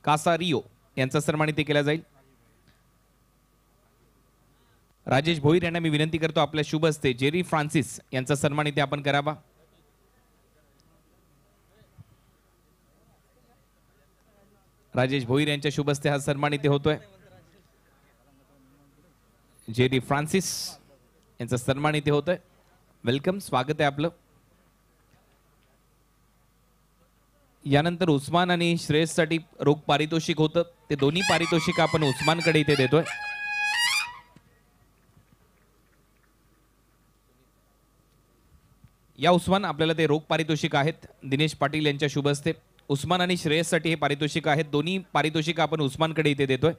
कासारियो यांचा सन्मानित केला जाईल। राजेश भोईर यांना मी विनंती करतो आपल्या शुभ हस्ते जेरी फ्रान्सिस यांचा सन्मानित आपण करावा। राजेश भोईर यांच्या शुभ हस्ते हा सन्मानित होतोय। जेरी फ्रान्सिस यांचा सन्मानित होतोय। वेलकम, स्वागत आहे आपलं। यानंतर उस्मान आणि श्रेयससाठी रोख पारितोषिक होतं, ते दोन्ही पारितोषिक आपण उस्मानकडे इथे देतोय। या उस्मान आपल्याला ते रोख पारितोषिक आहेत दिनेश पाटील यांच्या शुभ हस्ते। उस्मान आणि श्रेयससाठी हे पारितोषिक आहेत, दोन्ही पारितोषिक आपण उस्मानकडे इथे देतोय।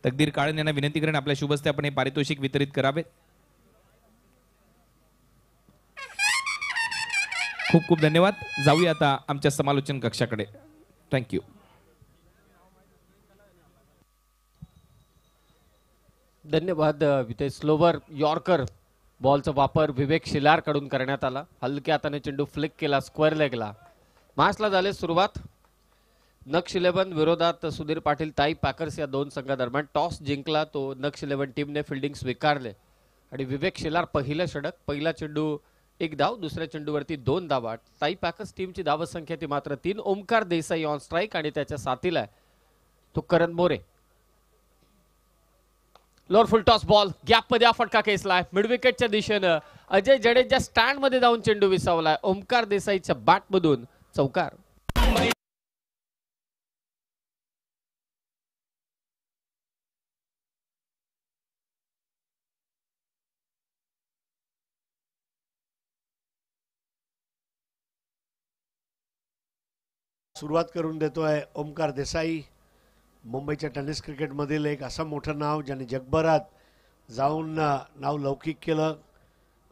तकदीर काळन यांना विनंती करेन आपल्या शुभ हस्ते आपण हे पारितोषिक वितरित करावे। खूप खूप धन्यवाद। जाऊया आता आमच्या समालोचन कक्षाकडे। थँक्यू। धन्यवाद विथे स्लोवर यॉर्कर बॉलचा वापर विवेक शिलार कडून करण्यात आला। हलक्या हाताने चेंडू फ्लिक केला स्क्वेअर लेगला। मॅचला झाले सुरुवात। नक्ष 11 विरोधात सुधीर पाटील ताई पॅकर्स या दोन संघादरम्यान टॉस जिंकला तो नक्ष 11 टीमने फिल्डिंग स्वीकारले आणि विवेक शिलार पहिलं षटक, पहिला चेंडू 1 धाव, दुसऱ्या चेंडूवरती 2 धावा। ताई पॅकर्स टीमची धावसंख्या ती मात्र 3। ओमकार देसाई ऑन स्ट्राइक आणि त्याच्या साथीला आहे तो Karan More. Lower full toss ball gap मध्ये फटका खेचलाय मिड विकेटच्या दिशेनं। अजय जडेजा स्टँड मध्ये जाऊन चेंडू विसावलाय। ओमकार देसाईच्या बॅट मधून चौकार। सुरुवात करून देतोय ओमकार देसाई, मुंबईच्या टेनिस क्रिकेटमधील एक असं मोठं नाव ज्याने जगभरात जाऊन नाव लौकिक केलं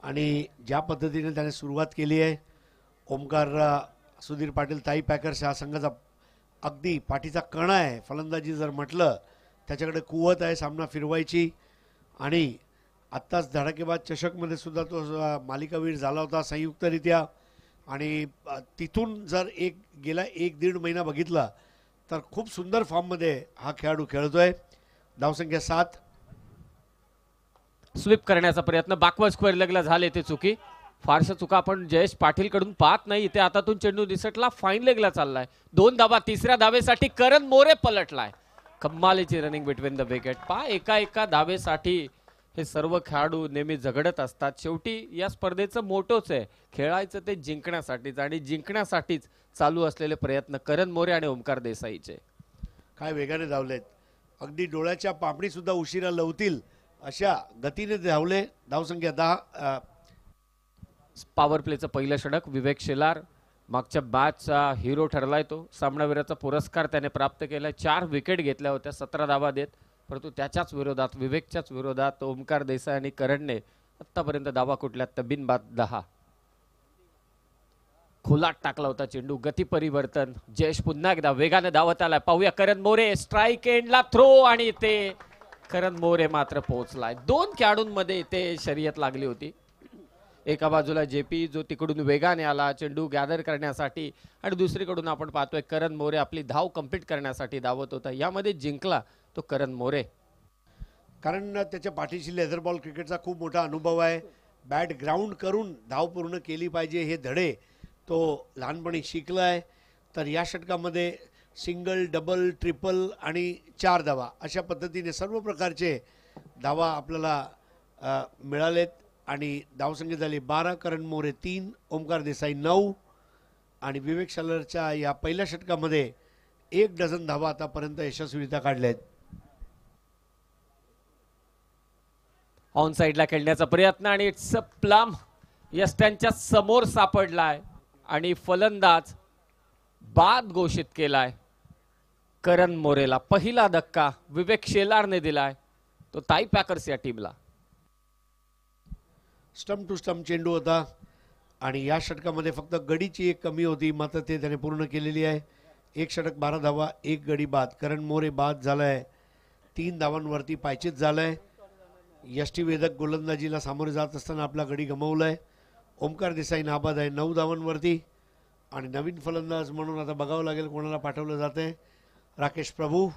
आणि ज्या पद्धतीने त्याने सुरुवात केली आहे। ओमकार सुधीर पाटील ताई पॅकर्स हा संघाचा अगदी पाठीचा कणा आहे। फलंदाजी जर म्हटलं त्याच्याकडे कुवत आहे सामना फिरवायची आणि आत्ताच धडाकेबाज चषकमध्ये सुद्धा तो मालिकावीर झाला होता संयुक्तरित्या आणि तिथून जर गेला 1-1.5 महिना बघितला तर खूप सुंदर फॉर्ममध्ये हा खेळाडू खेळतोय। धावसंख्या 7। स्वीप करण्याचा प्रयत्न बॅकवर्ड स्क्वेअर लेगला झाले ते चुकी। फारशा चुका आपण जयेश पाटील कडून पाहत नाही इथे। आतातून चेंडू दिसटला फाईन लेगला चाललाय। 2 धावा, तिसऱ्या धावेसाठी करण मोरे पलटलाय। कमालीची रनिंग बिटवीन द विकेट। एका धावेसाठी हे सर्व खेळाडू नेहमी झगडत असतात। शेवटी या स्पर्धेचं मोटोच आहे खेळायचं ते जिंकण्यासाठीच आणि जिंकण्यासाठीच चालू असलेले प्रयत्न करण मोरे आणि ओमकार देसाईचे। काय वेगाने धावलेत, अगदी डोळ्याच्या पापणी सुद्धा उशिरा लवतील अशा गतीने धावले। धावसंख्या 10। पॉवर प्लेचं पहिलं षटक विवेक शिलार मागच्या मॅचचा हिरो ठरलाय तो। सामनावीराचा पुरस्कार त्याने प्राप्त केलाय। 4 विकेट घेतल्या होत्या 17 धावा देत, परंतु त्याच्याच विरोधात विवेकच्याच विरोधात ओमकार देसाई आणि करणने आतापर्यंत धावा कुठल्या तबिनबाद 10। खोलात टाकला होता चेंडू, गती परिवर्तन। जयेश पुन्हा एकदा वेगाने धावत आलाय। पाहूया करण मोरे स्ट्राइक एंडला थ्रो आणि ते करण मोरे मात्र पोहोचलाय। 2 खेळाडूंमध्ये इथे शर्यत लागली होती। एका बाजूला जेपी जो तिकडून वेगाने आला चेंडू गॅदर करण्यासाठी आणि दुसरीकडून आपण पाहतोय करण मोरे आपली धाव कंप्लीट करण्यासाठी धावत होता। यामध्ये जिंकला तो करण मोरे, कारण त्याच्या पाठीशी लेदर बॉल क्रिकेटचा खूप मोठा अनुभव आहे। बॅट ग्राउंड करून धाव पूर्ण केली पाहिजे हे धडे तो लहानपणी शिकलाय। तर या षटकामध्ये सिंगल, डबल, ट्रिपल आणि 4 धावा अशा पद्धतीने सर्व प्रकारचे धावा आपल्याला मिळालेत आणि धावसंख्या झाली 12। करण मोरे 3, ओमकार देसाई 9 आणि विवेक शिलारच्या या पहिल्या षटकामध्ये 1 डझन धावा आतापर्यंत यशस्वीरित्या काढल्यात। ऑन साइडला खेळण्याचा प्रयत्न आणि इट्स अ प्लम यष्ट्यांच्या समोर सापडलाय आणि फलंदाज बाद घोषित केलाय करण मोरेला। पहिला धक्का विवेक शिलारने दिलाय तो ताई पॅकर्स या टीमला। स्टंप टू स्टंप चेंडू होता आणि या षटकामध्ये फक्त गडीची एक कमी होती, मात्र ते त्याने पूर्ण केलेली आहे। 1 षटक 12 धावा, 1 गडी बाद। करण मोरे बाद झालाय, 3 धावांवरती पायचीत झालाय। यष्टीवेधक गोलंदाजीला सामोरे जात असताना आपला गडी गमावलाय। ओमकार देसाई नाबाद आहे 9 धावांवरती आणि नवीन फलंदाज म्हणून आता बघावं लागेल कोणाला पाठवलं जाते। राकेश प्रभू.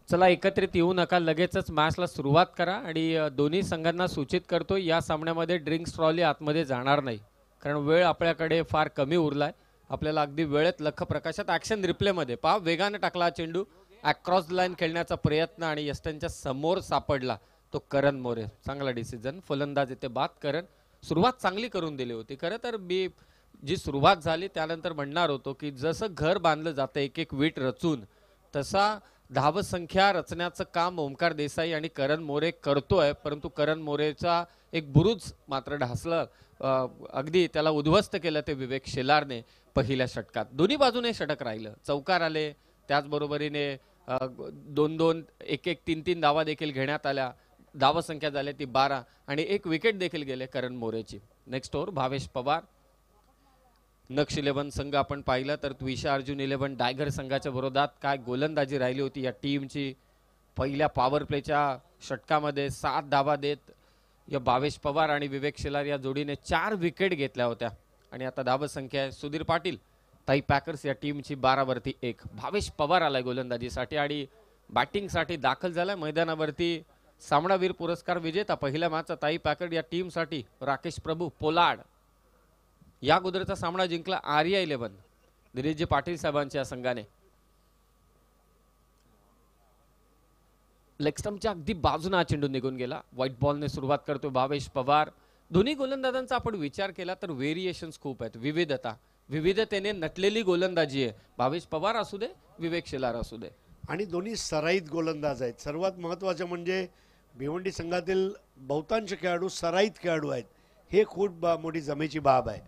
चला एकत्रित येऊ नका, लगेचच मॅचला सुरुवात करा. आणि दोन्ही संघांना सूचित करतो या सामन्यामध्ये ड्रिंक्स ट्रॉली आतमध्ये जाणार नाही, कारण वेळ आपल्याकडे फार कमी उरलाय. आपल्याला अगदी वेळेत लख प्रकाशात ॲक्शन रिप्लेमध्ये पहा, वेगाने टाकला चेंडू, अक्रॉस लाईन खेळण्याचा प्रयत्न आणि यस्टनच्या समोर सापडला तो करण मोरे. चांगला डिसिजन, फलंदाज इथे बाद. करण सुरुवात चांगली करून दिली होती. खरं तर मी जी सुरुवात झाली त्यानंतर म्हणणार होतो की जसं घर बांधलं जातं एक एक वीट रचून, तसा धावसंख्या रचण्याचं काम ओमकार देसाई आणि करण मोरे करतोय. परंतु करण मोरेचा एक बुरुज मात्र ढासलं, अगदी त्याला उद्ध्वस्त केलं ते विवेक शेलारने पहिल्या षटकात. दोन्ही बाजूने षटक राहिलं, चौकार आले, त्याचबरोबरीने 2-2 1-1 3-3 धावा देखील घेण्यात आल्या. धावसंख्या झाली ती 12 आणि एक विकेट देखील गेले करण मोरेची. Next over Bhavesh Pawar. नक्ष 11 संघ आपण पाहिलं तर त्विषा अर्जुन 11 डायगर संघाच्या विरोधात काय गोलंदाजी राहिली होती या टीमची. पहिल्या पॉवर प्लेच्या षटकामध्ये 7 धावा देत या भावेश पवार आणि विवेक शेलार या जोडीने 4 विकेट घेतल्या होत्या. आणि आता धावसंख्या आहे सुधीर पाटील ताई पॅकर्स या टीमची 12 वरती 1. भावेश पवार आलाय गोलंदाजीसाठी आणि बॅटिंगसाठी दाखल झालाय मैदानावरती. सामनावीर पुरस्कार विजेता पहिल्या मॅचचा ताई पॅकर या टीमसाठी राकेश प्रभू पोलाड. या अगोदरचा सामना जिंकला आर्या 11 दिनेशजी पाटील साहेबांच्या संघाने. लेगस्टम्पच्या अगदी बाजूने हा चेंडू निघून गेला. व्हाईट बॉलने सुरुवात करतो भावेश पवार. दोन्ही गोलंदाजांचा आपण विचार केला तर व्हेरिएशन्स खूप आहेत, विविधता, विविधतेने नटलेली गोलंदाजी आहे. भावेश पवार असू दे, विवेक शेलार असू दे, आणि दोन्ही सराईत गोलंदाज आहेत. सर्वात महत्त्वाचं म्हणजे भिवंडी संघातील बहुतांश खेळाडू सराईत खेळाडू आहेत. हे खूप मोठी जमेची बाब आहे.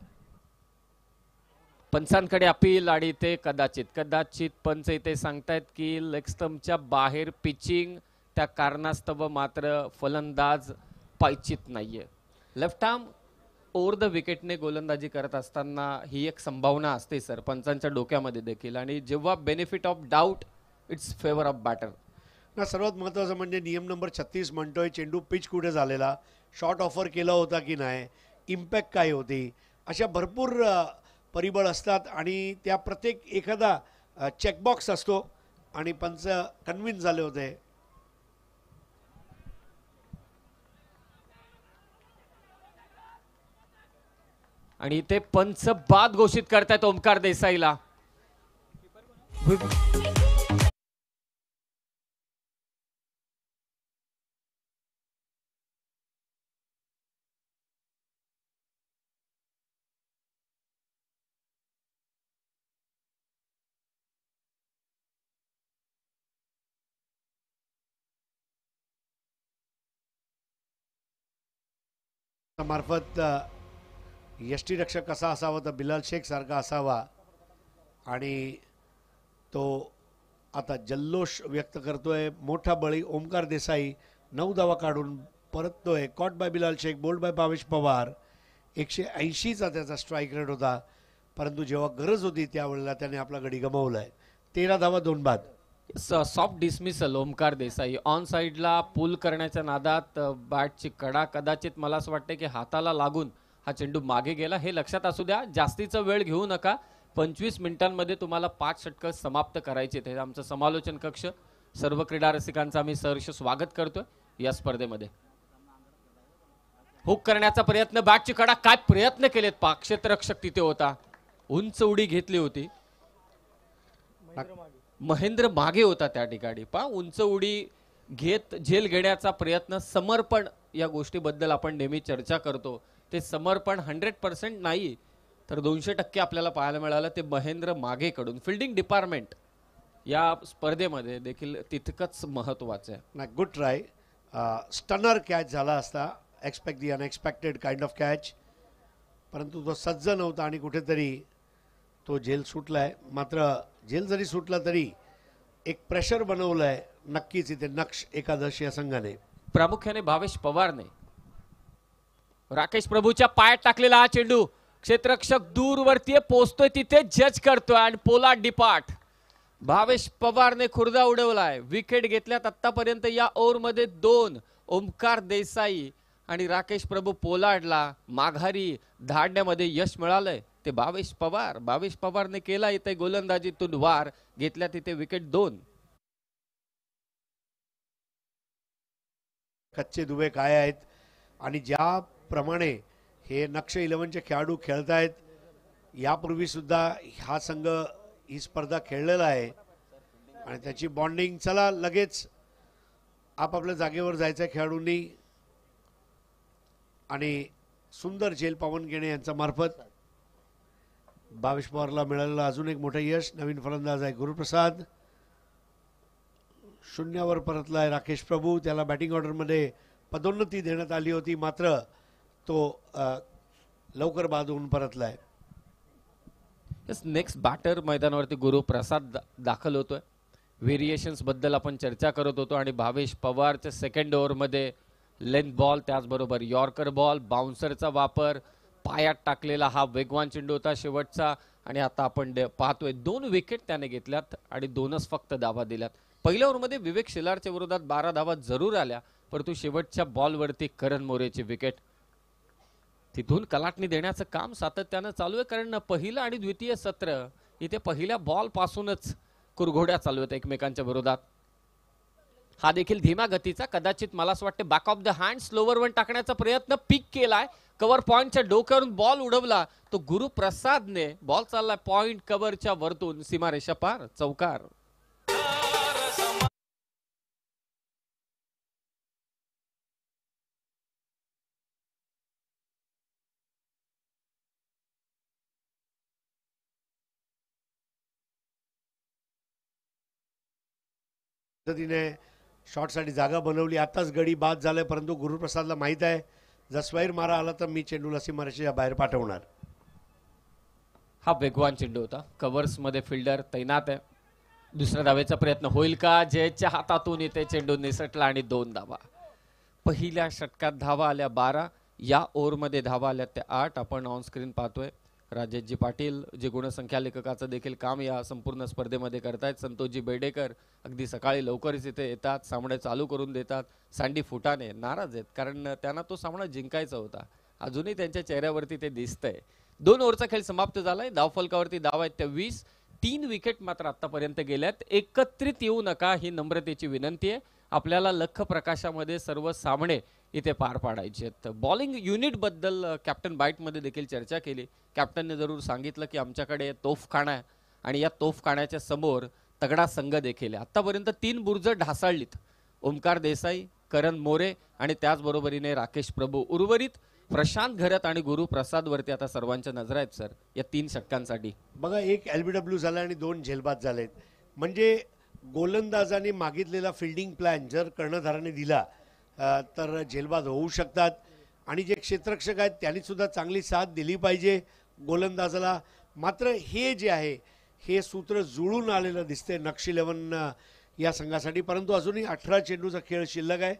पंचांकडे अपील आणि ते कदाचित पंच इथे सांगतायत की लेगस्टम्पच्या बाहेर पिचिंग, त्या कारणास्तव मात्र फलंदाज पायचित नाहीये. लेफ्ट आर्म ओव्हर द विकेटने गोलंदाजी करत असताना ही एक संभावना असते सर पंचांच्या डोक्यामध्ये देखील. आणि जेव्हा benefit of doubt it's favour of batter ना. सर्वात महत्त्वाचं म्हणजे नियम नंबर 36 म्हणतोय चेंडू पिच कुठे झालेला, शॉट ऑफर केला होता की नाही, इम्पॅक्ट काय होती, अशा भरपूर परिबळ असतात आणि त्या प्रत्येक एखादा चेकबॉक्स असतो आणि पंच कन्व्हिन्स झाले होते. आणि ते पंच बाद घोषित करतायत ओमकार देसाईला. मार्फत यष्टीरक्षक कसा असावा तर बिलाल शेख सारखा असावा. आणि तो आता जल्लोष व्यक्त करतोय. मोठा बळी ओमकार देसाई 9 धावा काढून परततोय. Caught by Bilal Shaikh, bowled by Bhavesh Pawar. 180चा त्याचा स्ट्राईक रेट होता, परंतु जेव्हा गरज होती त्यावेळेला त्याने आपला गडी गमावलाय. 13 धावा 2 बाद. Soft dismissal Omkar Desai. On साइडला पुल करण्याच्या नादात बॅटची कडा कदाचित मला असं वाटतं की हाताला लागून हा चेंडू मागे गेला. हे लक्षात असू द्या, जास्तीचा वेळ घेऊ नका. 25 मिनिटांमध्ये तुम्हाला 5 षटकं समाप्त करायचे. ते आमचं समालोचन कक्ष, सर्व क्रीडा रसिकांचं आम्ही सहर्ष स्वागत करतोय या स्पर्धेमध्ये. हुक करण्याचा प्रयत्न, बॅटची कडा, काय प्रयत्न केलेत. क्षेत्ररक्षक तिथे होता, उंच उडी घेतली होती. महेंद्र मागे होता त्या ठिकाणी. उंच उडी घेत झेल घेण्याचा प्रयत्न, समर्पण, या गोष्टीबद्दल आपण नेहमी चर्चा करतो. ते समर्पण 100% नाही तर 200% आपल्याला पाहायला मिळालं ते महेंद्र मागे कडून. फिल्डिंग डिपार्टमेंट या स्पर्धेमध्ये देखील तितकंच महत्वाचं आहे. नाही, गुड ट्राय. स्टनर कॅच झाला असता, expect the unexpected kind of catch, परंतु तो सज्ज नव्हता आणि कुठेतरी तो झेल सुटलाय. मात्र झेल जरी सुटला तरी एक प्रेशर बनवलंय नक्कीच इथे नक्ष एकादश या संघाने, प्रामुख्याने भावेश पवारने. राकेश प्रभूच्या पायात टाकलेला हा चेंडू, क्षेत्ररक्षक दूरवरती पोहोचतोय तिथे जज करतोय आणि पोलार्ड डिपार्ट. भावेश पवारने खुर्दा उडवलाय. विकेट घेतल्यात आतापर्यंत या ओव्हरमध्ये 2. ओमकार देसाई आणि राकेश प्रभू पोलार्डला माघारी धाडण्यामध्ये यश मिळालंय. ते भावेश पवारने केला इथे गोलंदाजीतून वार, घेतल्या तिथे विकेट 2. कच्चे दुबे काय आहेत आणि ज्याप्रमाणे हे नक्ष 11चे खेळाडू खेळतायत, यापूर्वी सुद्धा हा संघ ही स्पर्धा खेळलेला आहे आणि त्याची बॉन्डिंग, चला लगेच आपापल्या जागेवर जायचं खेळाडूंनी आणि सुंदर झेल पावनगेणे यांच्या मार्फत भावेश पवारला मिळालेलं अजून एक मोठं यश. नवीन फलंदाज आहे गुरुप्रसाद, शून्यावर परतलाय राकेश प्रभू, त्याला बॅटिंग ऑर्डरमध्ये पदोन्नती देण्यात आली होती, मात्र तो लवकर बाद होऊन परतलाय. नेक्स्ट बॅटर मैदानावरती गुरुप्रसाद दाखल होतोय. व्हेरिएशन्स बद्दल आपण चर्चा करत होतो आणि भावेश पवारच्या सेकंड ओव्हरमध्ये लेंथ बॉल, त्याचबरोबर यॉर्कर बॉल, बाउन्सरचा वापर, पायात टाकलेला हा वेगवान चेंडू होता शेवटचा. आणि आता आपण पाहतोय 2 विकेट त्याने घेतल्यात आणि 2च फक्त धावा दिल्यात. पहिल्या ओव्हरमध्ये विवेक शिलारच्या विरोधात 12 धावा जरूर आल्या, परंतु शेवटच्या बॉलवरती करण मोरेची विकेट. तिथून कलाटणी देण्याचं काम सातत्यानं चालू आहे, कारण पहिलं आणि द्वितीय सत्र इथे पहिल्या बॉल पासूनच कुरघोड्या चालू आहेत एकमेकांच्या विरोधात. हा देखील धीमा गतीचा, कदाचित मला असं वाटतं back of the hand slower one टाकण्याचा प्रयत्न पीक केलाय. कव्हर पॉइंटच्या डोक्यावरून बॉल उडवला तो गुरुप्रसादने. बॉल चाललाय पॉइंट कव्हरच्या वरतून सीमारेषा पार, चौकार. पद्धतीने शॉटसाठी जागा बनवली, आताच गडी बाद झालाय, परंतु गुरुप्रसादला माहित आहे जर स्वैर मारा आला तर मी चेंडूला सीमारेषेच्या बाहेर पाठवणार. हा वेगवान चेंडू होता, कव्हर्स मध्ये फिल्डर तैनात आहे. दुसऱ्या धावेचा प्रयत्न होईल का? जयच्या हातातून इथे चेंडू निसटला आणि 2 धावा. पहिल्या षटकात धावा आल्या 12, या ओव्हरमध्ये धावा आल्या त्या 8. आपण ऑन स्क्रीन पाहतोय राजेशजी पाटील जे गुणसंख्या लेखकाचं देखील काम या संपूर्ण स्पर्धेमध्ये करतायत. संतोषजी बेडेकर अगदी सकाळी लवकरच इथे येतात, सामने चालू करून देतात. सँडी फुटाणे नाराज आहेत, कारण त्यांना तो सामना जिंकायचा होता. अजूनही त्यांच्या चेहऱ्यावरती ते दिसतंय. 2 ओव्हरचा खेळ समाप्त झालाय. धावफलकावरती धावा आहेत त्या 20. 3 विकेट मात्र आतापर्यंत गेल्यात. एकत्रित येऊ नका ही नम्रतेची विनंती आहे. आपल्याला लख प्रकाशामध्ये सर्व सामने इथे पार पाडायचे आहेत. बॉलिंग युनिट बद्दल कॅप्टन बाईटमध्ये देखील चर्चा केली. कॅप्टनने जरूर सांगितलं की आमच्याकडे तोफखाना आहे आणि या तोफखान्याच्या समोर तगडा संघ देखील आहे. आतापर्यंत 3 बुर्ज ढासळलीत. ओमकार देसाई, करण मोरे आणि त्याचबरोबरीने राकेश प्रभू. उर्वरित प्रशांत घरत आणि गुरुप्रसाद वरती आता सर्वांच्या नजर आहेत सर या 3 षटकांसाठी. बघा, 1 LBW झाला आणि 2 झेलबाद झालेत. म्हणजे गोलंदाजाने मागितलेला फिल्डिंग प्लॅन जर कर्णधाराने दिला तर झेलबाद होऊ शकतात. आणि जे क्षेत्ररक्षक आहेत त्यांनी सुद्धा चांगली साथ दिली पाहिजे गोलंदाजाला. मात्र हे जे आहे हे सूत्र जुळून आलेलं दिसते नक्ष 11 या संघासाठी. परंतु अजूनही 18 चेंडूचा खेळ शिल्लक आहे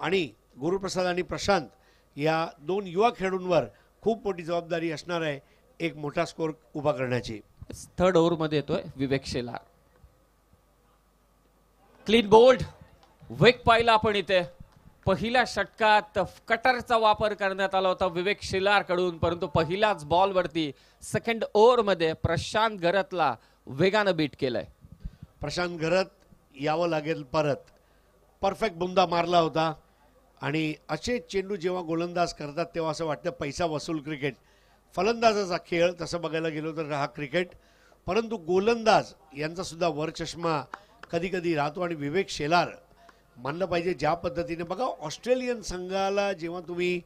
आणि गुरुप्रसाद आणि प्रशांत या 2 युवा खेळाडूंवर खूप मोठी जबाबदारी असणार आहे एक मोठा स्कोर उभा करण्याची. थर्ड ओव्हरमध्ये येतोय विवेक शेलार. क्लीन बोल्ड वेग पाहिला आपण इथे. पहिल्या षटकात कटरचा वापर करण्यात आला होता विवेक शेलार कडून, परंतु पहिल्याच बॉलवरती सेकंड ओव्हरमध्ये प्रशांत घरतला वेगानं बीट केलंय. प्रशांत घरत यावं लागेल परत. परफेक्ट बुंदा मारला होता आणि असे चेंडू जेव्हा गोलंदाज करतात तेव्हा असं वाटतं पैसा वसूल क्रिकेट. फलंदाजाचा खेळ तसं बघायला गेलो तर हा क्रिकेट, परंतु गोलंदाज यांचा सुद्धा वरचष्मा कधी कधी राहतो. आणि विवेक शेलार मानलं पाहिजे ज्या पद्धतीने, बघा ऑस्ट्रेलियन संघाला जेव्हा तुम्ही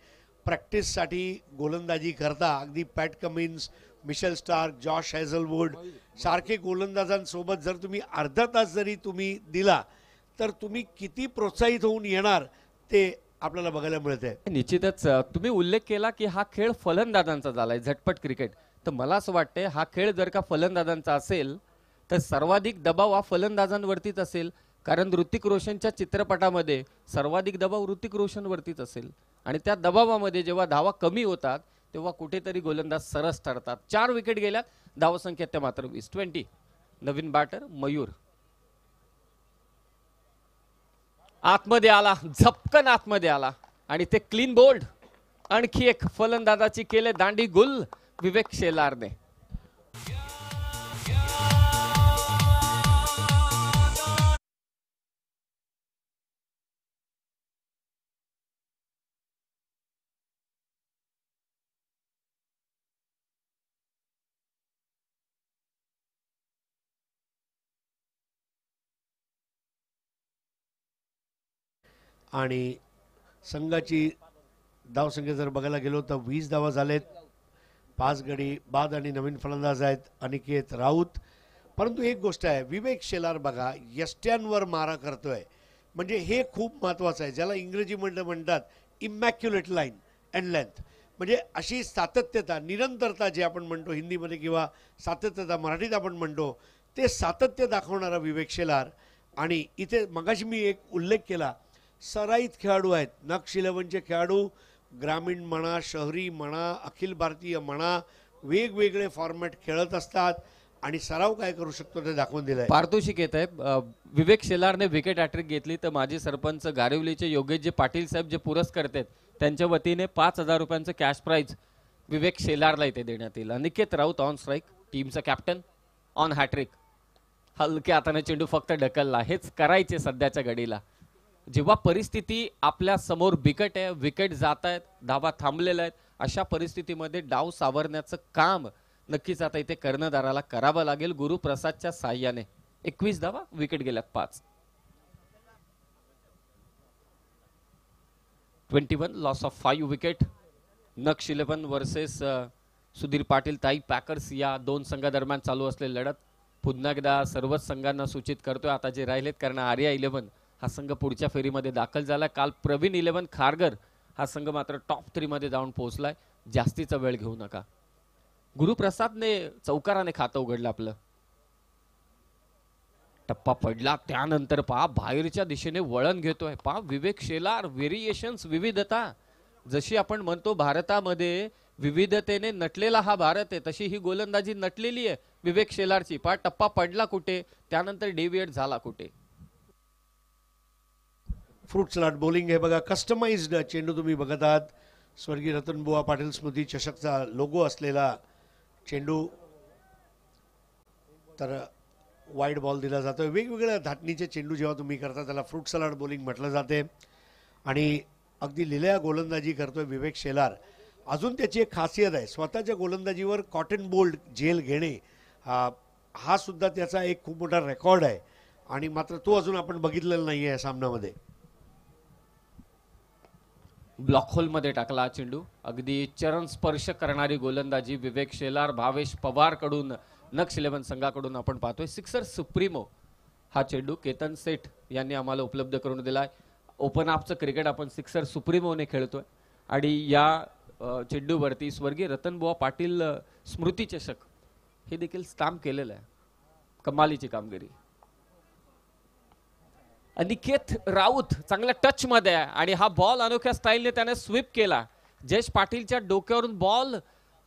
प्रॅक्टिससाठी गोलंदाजी करता, अगदी पॅट कमिन्स, मिशेल स्टार्क, जॉश हॅझलवूड सारखे गोलंदाजांसोबत जर तुम्ही अर्धा तास जरी तुम्ही दिला तर तुम्ही किती प्रोत्साहित होऊन येणार ते आपल्याला बघायला मिळते. निश्चितच तुम्ही उल्लेख केला की हा खेळ फलंदाजांचा झालाय, झटपट क्रिकेट. तर मला असं वाटतंय हा खेळ जर का फलंदाजांचा असेल तर सर्वाधिक दबाव हा फलंदाजांवरतीच असेल, कारण ऋतिक रोशनच्या चित्रपटामध्ये सर्वाधिक दबाव ऋतिक रोशनवरतीच असेल. आणि त्या दबावामध्ये जेव्हा धावा कमी होतात तेव्हा कुठेतरी गोलंदाज सरस ठरतात. 4 विकेट गेल्यात, धावसंख्या त्या मात्र 20. नवीन बॅटर मयूर आतमध्ये आला, झपकन आतमध्ये आला आणि ते क्लीन बोल्ड. आणखी एक फलंदाजाची केले दांडी गुल. विवेक शेलारने. आणि संघाची धावसंख्या जर बघायला गेलो तर 20 धावा झालेत. 5 गडी बाद आणि नवीन फलंदाज आहेत अनिकेत राऊत. परंतु एक गोष्ट आहे, विवेक शेलार बघा यष्ट्यांवर मारा करतोय, म्हणजे हे खूप महत्त्वाचं आहे. ज्याला इंग्रजीमध्ये म्हणतात इमॅक्युलेट लाईन अँड लेंथ, म्हणजे अशी सातत्यता, निरंतरता जे आपण म्हणतो हिंदीमध्ये किंवा सातत्यता मराठीत आपण म्हणतो, ते सातत्य दाखवणारा विवेक शेलार. आणि इथे मगाशी मी एक उल्लेख केला, सराईत खेळाडू आहेत. नक्ष 11चे खेळाडू ग्रामीण म्हणा, शहरी म्हणा, अखिल भारतीय म्हणा, वेगवेगळे फॉर्मॅट खेळत असतात आणि सराव काय करू शकतो ते दाखवून दिलंय. पारितोषिक येत आहे. विवेक शेलारने विकेट हॅट्रिक घेतली तर माजी सरपंच गारिवलीचे योगेशजी पाटील साहेब जे पुरस्कर्ते आहेत त्यांच्या वतीने 5,000 रुपयांचं कॅश प्राइज विवेक शेलारला इथे देण्यात येईल. अनिकेत राऊत ऑन स्ट्राईक, टीमचा कॅप्टन ऑन हॅट्रिक. हलक्या हाताने चेंडू फक्त ढकलला. हेच करायचे सध्याच्या घडीला. जेव्हा परिस्थिती आपल्या समोर बिकट आहे, विकेट जात आहेत, धावा थांबलेल्या आहेत, अशा परिस्थितीमध्ये डाव सावरण्याचं काम नक्कीच आता इथे कर्णधाराला करावं लागेल. गुरुप्रसादच्या साह्याने 21 धावा, विकेट गेल्यात 5. 21 loss of 5 wicket. Naksh 11 versus Sudhir Patil Tai packers या दोन संघादरम्यान चालू असलेली लढत पुन्हा एकदा सर्वच संघांना सूचित करतोय आता जे राहिलेत, कारण आर्या 11 हा संघ पुढच्या फेरीमध्ये दाखल झाला. काल प्रवीण 11 खारघर हा संघ मात्र टॉप 3 मध्ये जाऊन पोहोचलाय. जास्तीचा वेळ घेऊ नका. गुरुप्रसादने चौकाराने खातं उघडलं आपलं. टप्पा पडला त्यानंतर पहा बाहेरच्या दिशेने वळण घेतोय. पहा विवेक शेलार, व्हेरिएशन्स, विविधता. जशी आपण म्हणतो भारतामध्ये विविधतेने नटलेला हा भारत आहे, तशी ही गोलंदाजी नटलेली आहे विवेक शेलारची. पहा टप्पा पडला कुठे, त्यानंतर डेव्हिएट झाला कुठे. फ्रूट सलाड बॉलिंग हे बघा, कस्टमाइज्ड चेंडू तुम्ही बघत आहात. स्वर्गीय रतनबुवा पाटील स्मृती चषकचा लोगो असलेला चेंडू. तर वाईड बॉल दिला जातो. वेगवेगळ्या धाटणीचे चेंडू जेव्हा तुम्ही करता त्याला फ्रूट सलाड बॉलिंग म्हटलं जाते. आणि अगदी लिलया गोलंदाजी करतोय विवेक शेलार. अजून त्याची एक खासियत आहे, स्वतःच्या गोलंदाजीवर कॉटन बोल्ड जेल घेणे. हा सुद्धा त्याचा एक खूप मोठा रेकॉर्ड आहे आणि मात्र तो अजून आपण बघितलेला नाही आहे सामन्यामध्ये. ब्लॉक होल मध्ये टाकला हा चेंडू. अगदी चरण स्पर्श करणारी गोलंदाजी विवेक शेलार, भावेश पवार कडून नक्ष 11 संघाकडून आपण पाहतोय. सिक्सर सुप्रीमो हा चेंडू केतन सेठ यांनी आम्हाला उपलब्ध करून दिलाय. ओपन अपचं क्रिकेट आपण सिक्सर सुप्रीमोने खेळतोय आणि या चेंडूवरती स्वर्गीय रतनबुवा पाटील स्मृती चषक हे देखील स्टॅम्प केलेलं आहे. कमालीची कामगिरी. अनिकेत राऊत चांगल्या टच मध्ये आहे आणि हा बॉल अनोख्या स्टाईलने त्याने स्वीप केला. जयेश पाटीलच्या डोक्यावरून बॉल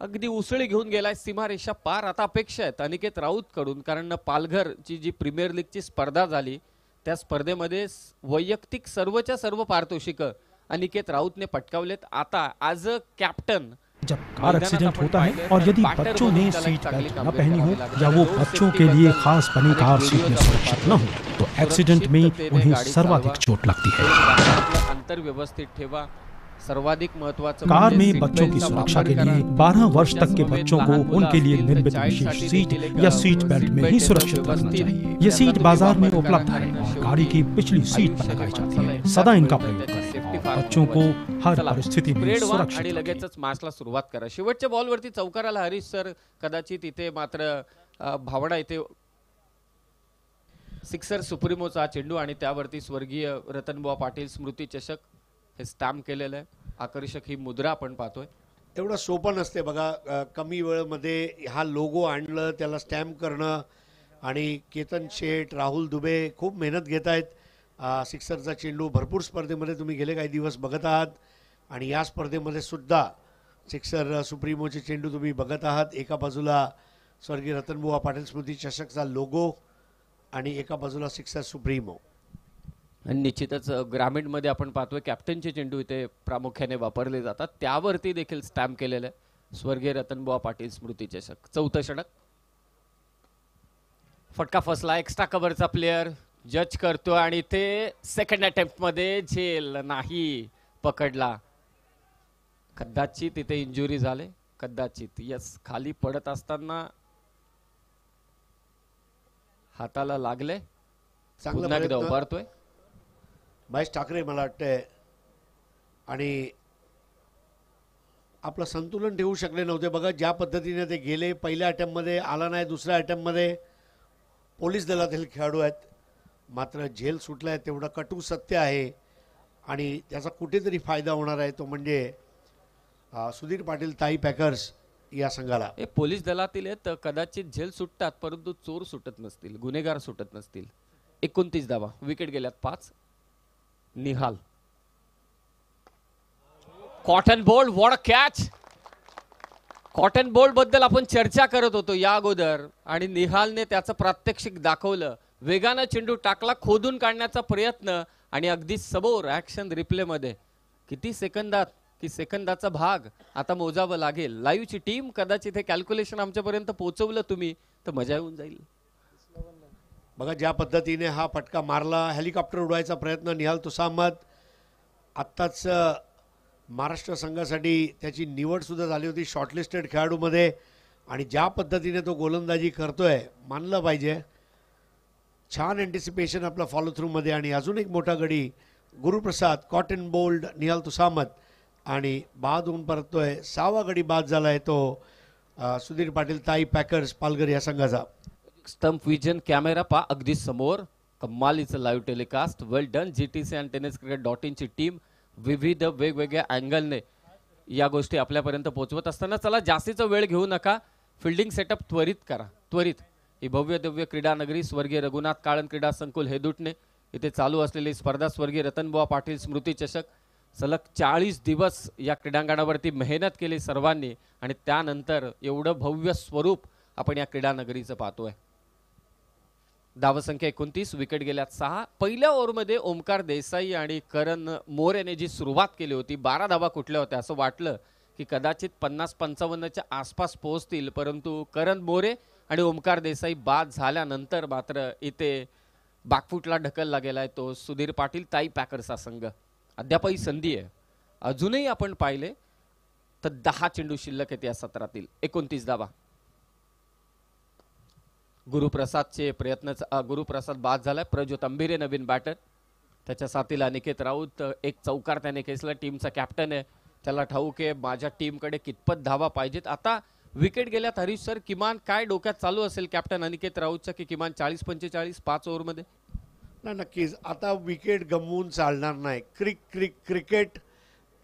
अगदी उसळी घेऊन गेलाय सीमारेषा पार. आता अपेक्षा आहेत अनिकेत राऊत कडून, कारण पालघरची जी प्रीमियर लीगची स्पर्धा झाली त्या स्पर्धेमध्ये वैयक्तिक सर्वच्या सर्व पारितोषिक अनिकेत राऊतने पटकावलेत. आता ॲज अ कॅप्टन जब कार एक्सीडेंट होता है और यदि बच्चों ने सीट बेल्ट न पहनी हो या वो बच्चों के लिए खास बनी कार सीट में सुरक्षित न हो तो एक्सीडेंट में उन्हें सर्वाधिक चोट लगती है. अंतर व्यवस्थित ठेवा. सर्वाधिक महत्वाचं कार में बच्चों की सुरक्षा के लिए 12 वर्ष तक के बच्चों को उनके लिए निर्मित विशेष सीट या सीट बेल्ट में ही सुरक्षित रखना चाहिए. ये सीट बाजार में उपलब्ध है और गाड़ी की पिछली सीट पर लगाई जाती है. सदा इनका प्रयोग करें. बच्चों को हर परिस्थिती में सुरक्षित आणि लगेचच मॅचला सुरुवात करा. शेवटच्या बॉलवरती चौकाराला हरीश सर कदाचित इथे मात्र भावना इथे सिक्सर सुप्रीमोचा चेंडू आणि त्यावरती स्वर्गीय रतनबुवा पाटील स्मृती चषक हे स्टॅम्प केलेलं आहे. आकर्षक ही मुद्रा आपण पाहतोय. एवढं सोपं नसते बघा. कमी वेळेमध्ये हा लोगो आणलं, त्याला स्टॅम्प करणं. आणि केतन शेठ, राहुल दुबे खूप मेहनत घेत आहेत. सिक्सरचा चेंडू भरपूर स्पर्धेमध्ये तुम्ही गेले काही दिवस बघत आहात आणि या स्पर्धेमध्ये सुद्धा सिक्सर सुप्रीमोचे चेंडू तुम्ही बघत आहात. एका बाजूला स्वर्गीय रतनबुवा पाटील स्मृती चषकचा लोगो आणि एका बाजूला सिक्सर सुप्रीमो. आणि निश्चितच ग्रामीणमध्ये आपण पाहतोय कॅप्टनचे चेंडू इथे प्रामुख्याने वापरले जातात, त्यावरती देखील स्टॅम्प केलेलं आहे. स्वर्गीय रतनबुवा पाटील स्मृती चषक. चौथं षटक. फटका फसला. एक्स्ट्रा कव्हरचा प्लेयर जज करतो आणि ते सेकंड अटेम्प्ट मध्ये झेल नाही पकडला. कदाचित तिथे इंजुरी झाले, कदाचित. यस, खाली पडत असताना हाताला लागले. पुन्हा एकदा उभारतोय महेश ठाकरे मला वाटतंय, आणि आपलं संतुलन ठेवू शकले नव्हते. बघा ज्या पद्धतीने ते गेले, पहिल्या अटेम्प्टमध्ये आला नाही, दुसऱ्या अटेम्प्टमध्ये पोलीस दलातील खेळाडू आहेत, मात्र झेल सुटलाय तेवढं कटू सत्य आहे. आणि त्याचा कुठेतरी फायदा होणार आहे, तो म्हणजे सुधीर पाटील ताई पॅकर्स या संघाला. हे पोलीस दलातील आहेत, कदाचित झेल सुटतात परंतु चोर सुटत नसतील, गुन्हेगार सुटत नसतील. 29 धावा. विकेट गेल्यात 5. Nihal. Cotton bolt, what a catch. Cotton bolt बद्दल आपण चर्चा करत होतो या अगोदर आणि निहालने त्याचं प्रात्यक्षिक दाखवलं. वेगानं चेंडू टाकला, खोदून काढण्याचा प्रयत्न आणि अगदी समोर ऍक्शन रिप्ले मध्ये. किती सेकंदात, की सेकंदाचा भाग आता मोजावं लागेल. लाईव्हची टीम कदाचित हे कॅल्क्युलेशन आमच्यापर्यंत पोहोचवलं तुम्ही तर मजा येऊन जाईल. बघा ज्या पद्धतीने हा फटका मारला, हेलिकॉप्टर उडवायचा प्रयत्न निहाल तुसामत. आत्ताच महाराष्ट्र संघासाठी त्याची निवड सुद्धा झाली होती शॉर्टलिस्टेड खेळाडूमध्ये, आणि ज्या पद्धतीने तो गोलंदाजी करतोय मानलं पाहिजे. छान अँटिसिपेशन आपला फॉलो थ्रू मध्ये. आणि अजून एक मोठा गडी गुरुप्रसाद, कॉटन बोल्ड, निहाल तुसामत, आणि बाद होऊन परततोय. 6वा गडी बाद झालाय तो सुधीर पाटील ताई पॅकर्स पालघर या संघाचा. स्टंप विजन कॅमेरा पा अगदी समोर. कमालीचं लाईव्ह टेलिकास्ट. वेल डन. GTC आणि tenniscricket.in ची टीम विविध वेगवेगळ्या अँगलने या गोष्टी आपल्यापर्यंत पोहोचवत असताना. चला जास्तीचा वेळ घेऊ नका, फिल्डिंग सेटअप त्वरित करा, त्वरित. ही भव्य दिव्य क्रीडा नगरी स्वर्गीय रघुनाथ काळन क्रीडा संकुल हेदुटणे इथे चालू असलेली स्पर्धा स्वर्गीय रतनबुवा पाटील स्मृती चषक. सलग 40 दिवस या क्रीडांगणावरती मेहनत केली सर्वांनी आणि त्यानंतर एवढं भव्य स्वरूप आपण या क्रीडा नगरीचं पाहतोय. धावसंख्या 29. विकेट गेल्यात 6. पहिल्या ओव्हरमध्ये ओमकार देसाई आणि करण मोरेने जी सुरुवात केली होती, 12 धावा कुठल्या होत्या असं वाटलं की कदाचित 50-55च्या आसपास पोहोचतील, परंतु करण मोरे आणि ओमकार देसाई बाद झाल्यानंतर मात्र इथे बॅकफुटला ढकलला गेलाय तो सुधीर पाटील ताई पॅकर्सचा संघ. अद्यापही संधी आहे. अजूनही आपण पाहिले तर 10 चेंडू शिल्लक आहेत या सत्रातील. 29 धावा. गुरुप्रसादचे प्रयत्न, गुरुप्रसाद बाद झालाय. प्रज्योत अंबिरे नवीन बॅटर, त्याच्या साथीला अनिकेत राऊत. एक चौकार त्याने खेचला. टीमचा कॅप्टन आहे, त्याला ठाऊक आहे माझ्या टीमकडे कितपत धावा पाहिजेत. आता विकेट गेल्यात हरीश सर, किमान काय डोक्यात चालू असेल कॅप्टन अनिकेत राऊतचा की किमान 40-45 5 ओव्हरमध्ये? ना नक्कीच. आता विकेट गमवून चालणार नाही. Cricket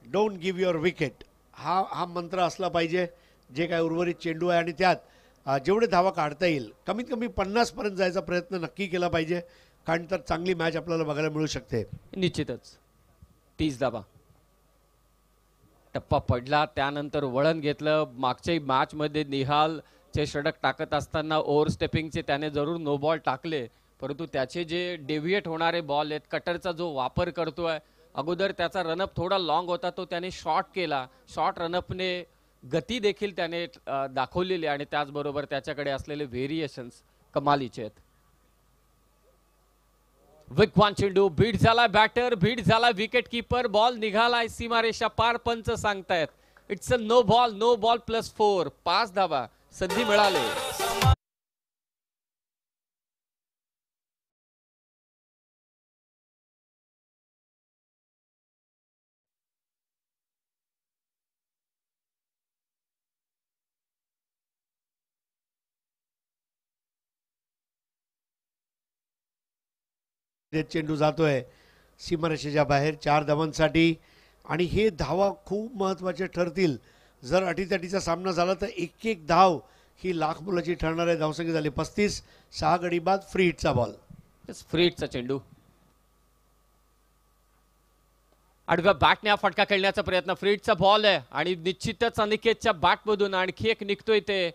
don't give your wicket, हा मंत्र असला पाहिजे. जे काय उर्वरित चेंडू आहे आणि त्यात जेवढे धावा काढता येईल, कमीत कमी 50 पर्यंत जायचा प्रयत्न नक्की केला पाहिजे, कारण तर चांगली मॅच आपल्याला बघायला मिळू शकते. निश्चितच. 30 धावा. टप्पा पडला, त्यानंतर वळण घेतलं. मागच्या मॅच मध्ये निहालचे षटक टाकत असताना ओव्हर स्टेपिंगचे त्याने जरूर नो बॉल टाकले, परंतु त्याचे जे डेव्हिएट होणारे बॉल आहेत, कटरचा जो वापर करतोय, अगोदर त्याचा रनअप थोडा लॉंग होता, तो त्याने शॉर्ट केला. शॉर्ट रनअपने गती देखील त्याने दाखवलेली आणि त्याचबरोबर त्याच्याकडे असलेले व्हेरिएशन्स कमालीचे आहेत. वेगवान चेंडू, बीट झाला बॅटर, बीट झाला विकेट कीपर, बॉल निघालाय सीमारेषा पार. पंच सांगतायत it's a no ball, no ball +4. 5 धावा संधी मिळाले. चेंडू जातोय सीमारेषेच्या बाहेर 4 धावांसाठी, आणि हे धावा खूप महत्त्वाचे ठरतील. जर अटीतटीचा सामना झाला तर एक धाव ही लाख मोलाची ठरणार आहे. धावसंख्या झाली 35. 6 गडी बाद. फ्री हिटचा बॉल. फ्री हिटचा चेंडू. आडव्या बॅटने फटका खेळण्याचा प्रयत्न. फ्री हिटचा बॉल आहे आणि निश्चितच अनिकेतच्या बॅटमधून आणखी एक निघतोय ते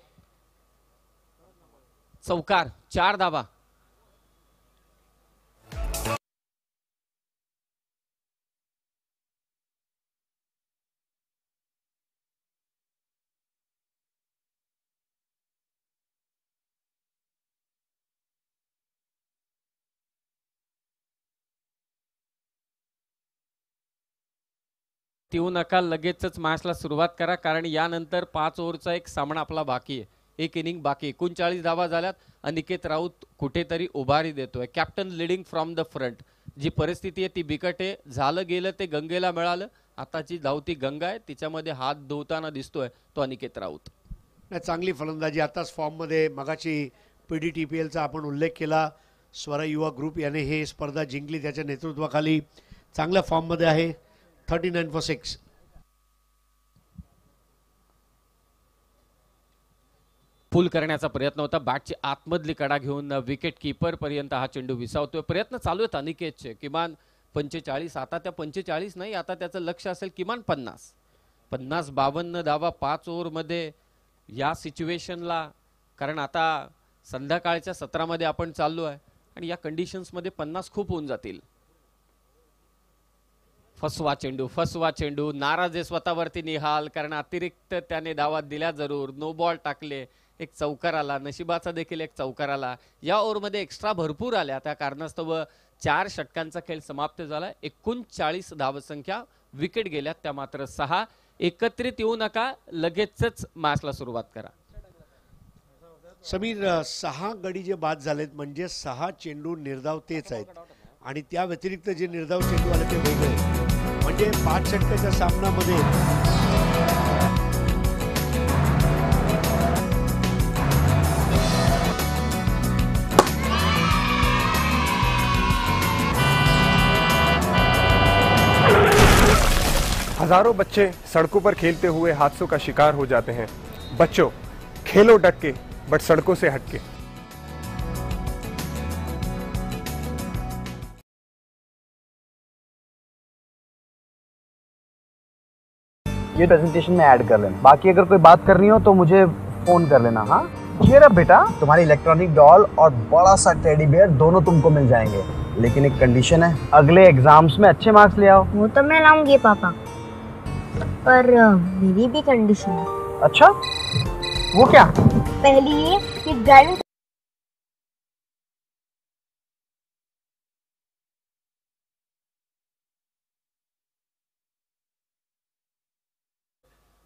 चौकार. 4 धावा. देऊ नका, लगेचच मॅचला सुरुवात करा, कारण यानंतर 5 ओव्हरचा एक सामना आपला बाकी आहे, एक इनिंग बाकी. 39 धावा झाल्यात. अनिकेत राऊत कुठेतरी उभारी देतोय. Captain leading from the front. जी परिस्थिती आहे ती बिकट आहे. झालं गेलं ते गंगेला मिळालं. आताची धावती गंगा आहे, तिच्यामध्ये हात धुताना दिसतोय तो अनिकेत राऊत. चांगली फलंदाजी आताच फॉर्ममध्ये. मगाची PDTPLचा आपण उल्लेख केला. स्वरा युवा ग्रुप याने हे स्पर्धा जिंकली, त्याच्या नेतृत्वाखाली चांगल्या फॉर्ममध्ये आहे. 39 for 6. पुल करण्याचा प्रयत्न होता. बॅटची आतमधली कडा घेऊन विकेट कीपर पर्यंत हा चेंडू विसावतोय. प्रयत्न चालू आहेत अनिकेतचे. किमान 45. आता त्या 45 नाही, आता त्याचं लक्ष असेल किमान 50. 52 धावा 5 ओव्हरमध्ये या सिच्युएशनला. कारण आता संध्याकाळच्या सत्रामध्ये आपण चाललो आहे आणि या कंडिशन्समध्ये 50 खूप होऊन जातील. फसवा चेंडू. नाराज आहे स्वतःवरती निहाल, कारण अतिरिक्त त्याने धावा दिल्या जरूर. नो बॉल टाकले. एक चौकार आला. नशिबाचा देखील एक चौकार आला. या ओव्हरमध्ये एक्स्ट्रा भरपूर आल्या. त्या कारणास्तव 4 षटकांचा खेळ समाप्त झाला. 39 धावसंख्या. विकेट गेल्यात त्या मात्र 6. एकत्रित येऊ नका, लगेचच मॅचला सुरुवात करा. समीर, 6 गडी जे बाद झालेत म्हणजे 6 चेंडू निर्धाव तेच आहेत आणि त्या व्यतिरिक्त जे निर्धाव चेंडू आले ते वेगळे. म्हणजे 5 षटकाच्या सामन्यामध्ये हजारों बच्चे सड़कों पर खेलते हुए हादसों का शिकार हो जाते हैं। बच्चों, खेलो डट के, बट सड़कों से हटके। ये प्रेजेंटेशन में ऐड कर लेना। बाकी अगर कोई बात करनी हो तो मुझे फोन कर लेना। हाँ, cheer up बेटा, तुम्हारी इलेक्ट्रॉनिक डॉल और बड़ा सा टेडी बियर दोनों तुमको मिल जाएंगे, लेकिन एक कंडीशन है, अगले एग्जाम्स में अच्छे मार्क्स ले आओ। वो तो मैं लाऊंगी पापा, पर मेरी भी कंडीशन है। अच्छा, वो क्या? पहली ये कि ड्राइविंग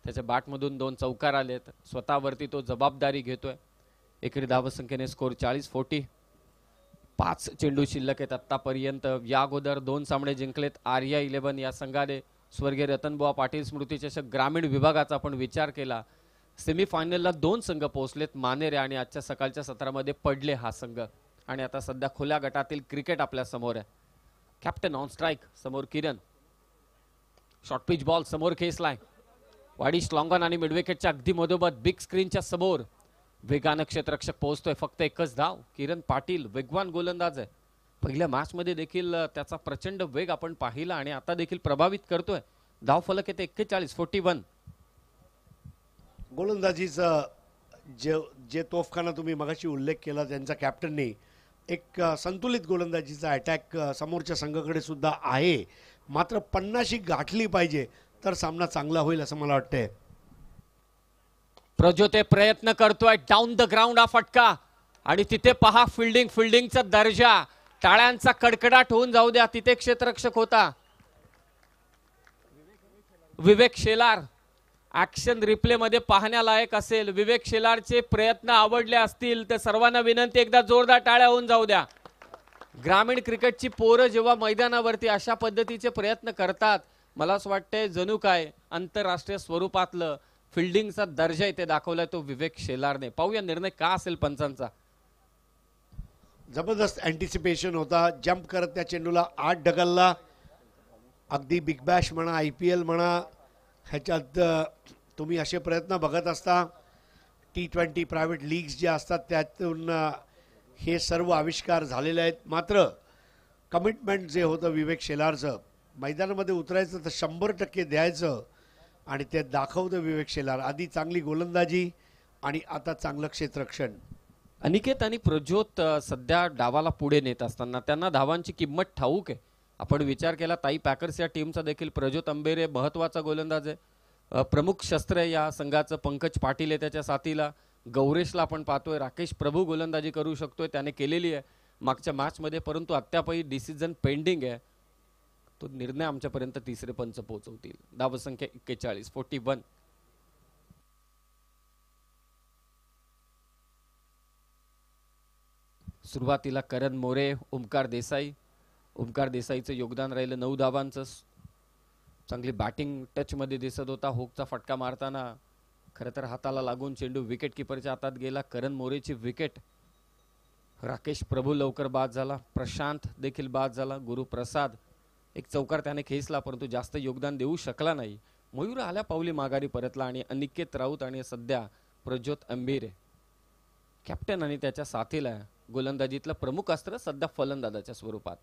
त्याच्या बॅटमधून 2 चौकार आलेत. स्वतःवरती तो जबाबदारी घेतोय. एकरी धावसंख्येने स्कोर 40-40. 5 चेंडू शिल्लक आहेत आतापर्यंत. या अगोदर 2 सामने जिंकलेत आर्या 11 या संघाने. स्वर्गीय रतनबुवा पाटील स्मृती चषक ग्रामीण विभागाचा आपण विचार केला, सेमीफायनलला 2 संघ पोहोचलेत, मानेरे आणि आजच्या सकाळच्या सत्रामध्ये पडले हा संघ. आणि आता सध्या खुल्या गटातील क्रिकेट आपल्या समोर आहे. कॅप्टन ऑन स्ट्राईक, समोर किरण. शॉर्ट पिच बॉल समोर खेचलाय. वाडीश लॉंगॉन आणि मिडविकेटच्या अगदी मधोमध बिग स्क्रीनच्या समोर वेगानं क्षेत्ररक्षक पोहोचतोय. फक्त एकच धाव. किरण पाटील वेगवान गोलंदाज आहे. पहिल्या मॅच मध्ये देखील त्याचा प्रचंड वेग आपण पाहिला आणि आता देखील प्रभावित करतोय. धाव फलक येते 41-41. गोलंदाजीचा जे तोफखाना तुम्ही मगाशी उल्लेख केला, त्यांचा कॅप्टननी एक संतुलित गोलंदाजीचा अटॅक समोरच्या संघाकडे सुद्धा आहे. मात्र 50 गाठली पाहिजे तर सामना चांगला होईल असं मला वाटतंय. प्रज्योते प्रयत्न करतोय. डाऊन द ग्राउंड हा फटका आणि तिथे पहा फिल्डिंगचा दर्जा. टाळ्यांचा कडकडाट होऊन जाऊ द्या. तिथे क्षेत्ररक्षक होता विवेक शेलार. ऍक्शन रिप्ले मध्ये पाहण्यालायक असेल. विवेक शेलारचे प्रयत्न आवडले असतील तर सर्वांना विनंती, एकदा जोरदार टाळ्या होऊन जाऊ द्या. ग्रामीण क्रिकेटची पोरं जेव्हा मैदानावरती अशा पद्धतीचे प्रयत्न करतात, मला असं वाटतंय जणू काय आंतरराष्ट्रीय स्वरूपातलं फिल्डिंगचा दर्जा इथे दाखवलाय तो विवेक शेलारने. पाहूया निर्णय का असेल पंचांचा. जबरदस्त अँटिसिपेशन होता. जंप करत त्या चेंडूला आत ढकलला. अगदी बिग बॅश म्हणा, IPL म्हणा, ह्याच्यात तुम्ही असे प्रयत्न बघत असता. T20 प्रायव्हेट लीग्स ज्या असतात त्यातून हे सर्व आविष्कार झालेले आहेत. मात्र कमिटमेंट जे होतं विवेक शेलारचं, मैदानामध्ये उतरायचं तर 100% द्यायचं आणि ते दाखवतं विवेक शेलार. आधी चांगली गोलंदाजी आणि आता चांगलं क्षेत्ररक्षण. अनिकेत आणि प्रज्योत सध्या डावाला पुढे नेत असताना त्यांना धावांची किंमत ठाऊक आहे. आपण विचार केला ताई पॅकर्स या टीमचा देखील प्रज्योत अंबेरे महत्वाचा गोलंदाज आहे. प्रमुख शस्त्र आहे या संघाचं पंकज पाटील आहे त्याच्या साथीला. गौरेशला आपण पाहतोय. राकेश प्रभू गोलंदाजी करू शकतोय, त्याने केलेली आहे मागच्या मॅचमध्ये, परंतु अद्यापही डिसिजन पेंडिंग आहे. तो निर्णय आमच्यापर्यंत तिसरे पंच पोहोचवतील. धावसंख्या 41, 41. सुरुवातीला करण मोरे, ओमकार देसाई. ओमकार देसाईचं योगदान राहिलं 9 धावांचं. चांगली बॅटिंग टच मध्ये दिसत होता. हुकचा फटका मारताना खरं तर हाताला लागून चेंडू विकेट किपरच्या हातात गेला. करण मोरेची विकेट. राकेश प्रभू लवकर बाद झाला. प्रशांत देखील बाद झाला. गुरुप्रसाद एक चौकार त्याने खेचला परंतु जास्त योगदान देऊ शकला नाही. मयूर आल्या पावली माघारी परतला आणि अनिकेत राऊत आणि सध्या प्रज्योत अंबिरे कॅप्टन आणि त्याच्या साथीला गोलंदाजीतलं प्रमुख अस्त्र सध्या फलंदाजाच्या स्वरूपात.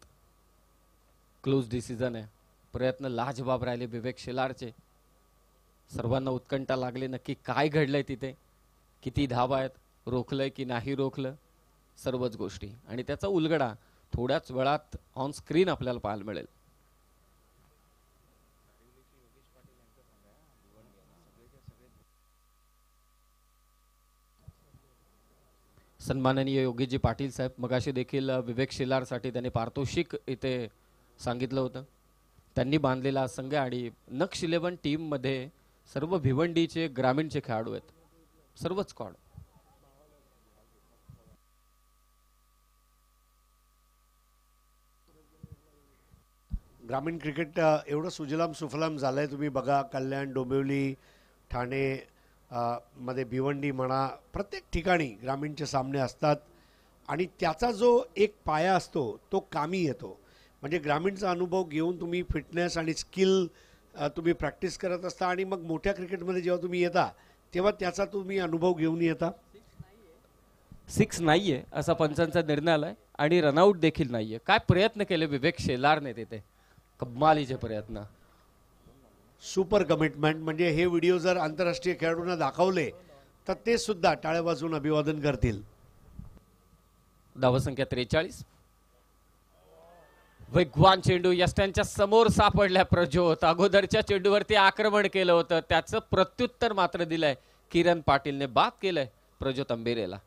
क्लोज डिसिजन आहे. प्रयत्न लाजवाब राहिले विवेक शेलारचे. सर्वांना उत्कंठा लागली नक्की काय घडलंय तिथे, किती धावा आहेत, रोखलंय की नाही रोखलं, सर्वच गोष्टी आणि त्याचा उलगडा थोड्याच वेळात ऑन स्क्रीन आपल्याला पाहायला मिळेल. सन्माननीय योगीजी पाटील साहेब, मगाशी देखील विवेक शेलारसाठी त्यांनी पारितोषिक इथे सांगितलं होतं. त्यांनी बांधलेला संघ आणि नक्ष 11 टीम मध्ये सर्व भिवंडीचे ग्रामीणचे खेळाडू आहेत, सर्वच स्क्वॉड. ग्रामीण क्रिकेट एवढं सुजलाम सुफलाम झालंय. तुम्ही बघा कल्याण, डोंबिवली, ठाणे मध्ये भिवंडी म्हणा, प्रत्येक ठिकाणी ग्रामीणचे सामने असतात आणि त्याचा जो एक पाया असतो तो कामी येतो. म्हणजे ग्रामीणचा अनुभव घेऊन तुम्ही फिटनेस आणि स्किल तुम्ही प्रॅक्टिस करत असता आणि मग मोठ्या क्रिकेटमध्ये जेव्हा तुम्ही येता तेव्हा त्याचा तुम्ही अनुभव घेऊन येता. 6 नाहीये असा पंचांचा निर्णय आलाय आणि रनआउट देखील नाहीये. काय प्रयत्न केले विवेक शेलारने तिथे, कमालीचे प्रयत्न. Super commitment. म्हणजे हे व्हिडिओ जर आंतरराष्ट्रीय खेळाडूंना दाखवले तर ते सुद्धा टाळ्या वाजवून अभिवादन करतील. धावसंख्या 43. वेगवान चेंडू यष्ट्यांच्या समोर सापडल्या प्रज्योत. अगोदरच्या चेंडूवरती आक्रमण केलं होतं, त्याचं प्रत्युत्तर मात्र दिलंय किरण पाटीलने. बाद केलंय प्रज्योत अंबिरेला.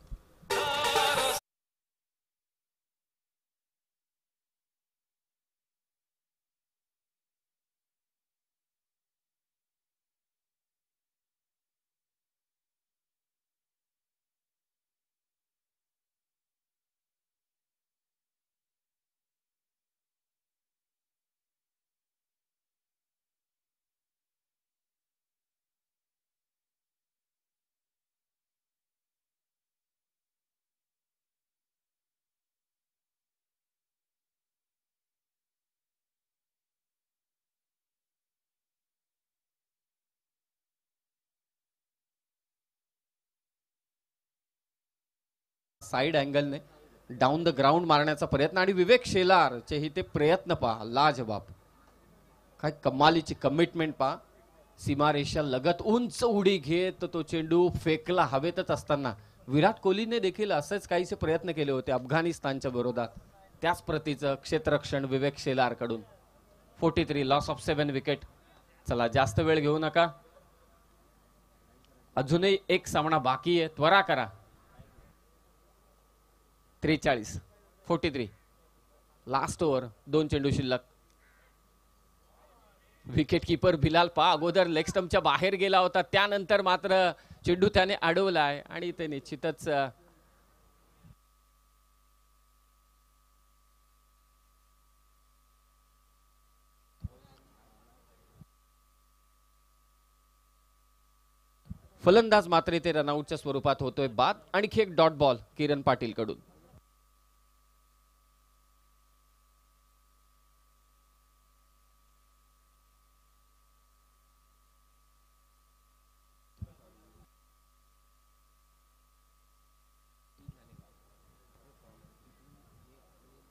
साइड अँगलने डाऊन द ग्राउंड मारण्याचा प्रयत्न आणि विवेक शेलारचे ही ते प्रयत्न पहा, लाजवाब. काय कमालीची कमिटमेंट पहा. सीमारेषा लगत उंच उडी घेत तो चेंडू फेकला हवेतच असताना. विराट कोहलीने देखील असेच काहीसे प्रयत्न केले होते अफगाणिस्तानच्या विरोधात. त्याच प्रतीचं क्षेत्ररक्षण विवेक शेलार कडून. 43, लॉस ऑफ 7 विकेट. चला जास्त वेळ घेऊ नका, अजूनही एक सामना बाकी आहे, त्वरा करा. 43, 43. लास्ट ओव्हर, 2 चेंडू शिल्लक. विकेट कीपर बिलाल पा अगोदर लेग स्टंपच्या बाहेर गेला होता, त्यानंतर मात्र चेंडू त्याने अडवलाय आणि ते निश्चितच फलंदाज मात्र इथे रनआउटच्या स्वरूपात होतोय बाद. आणखी एक डॉट बॉल किरण पाटील कडून.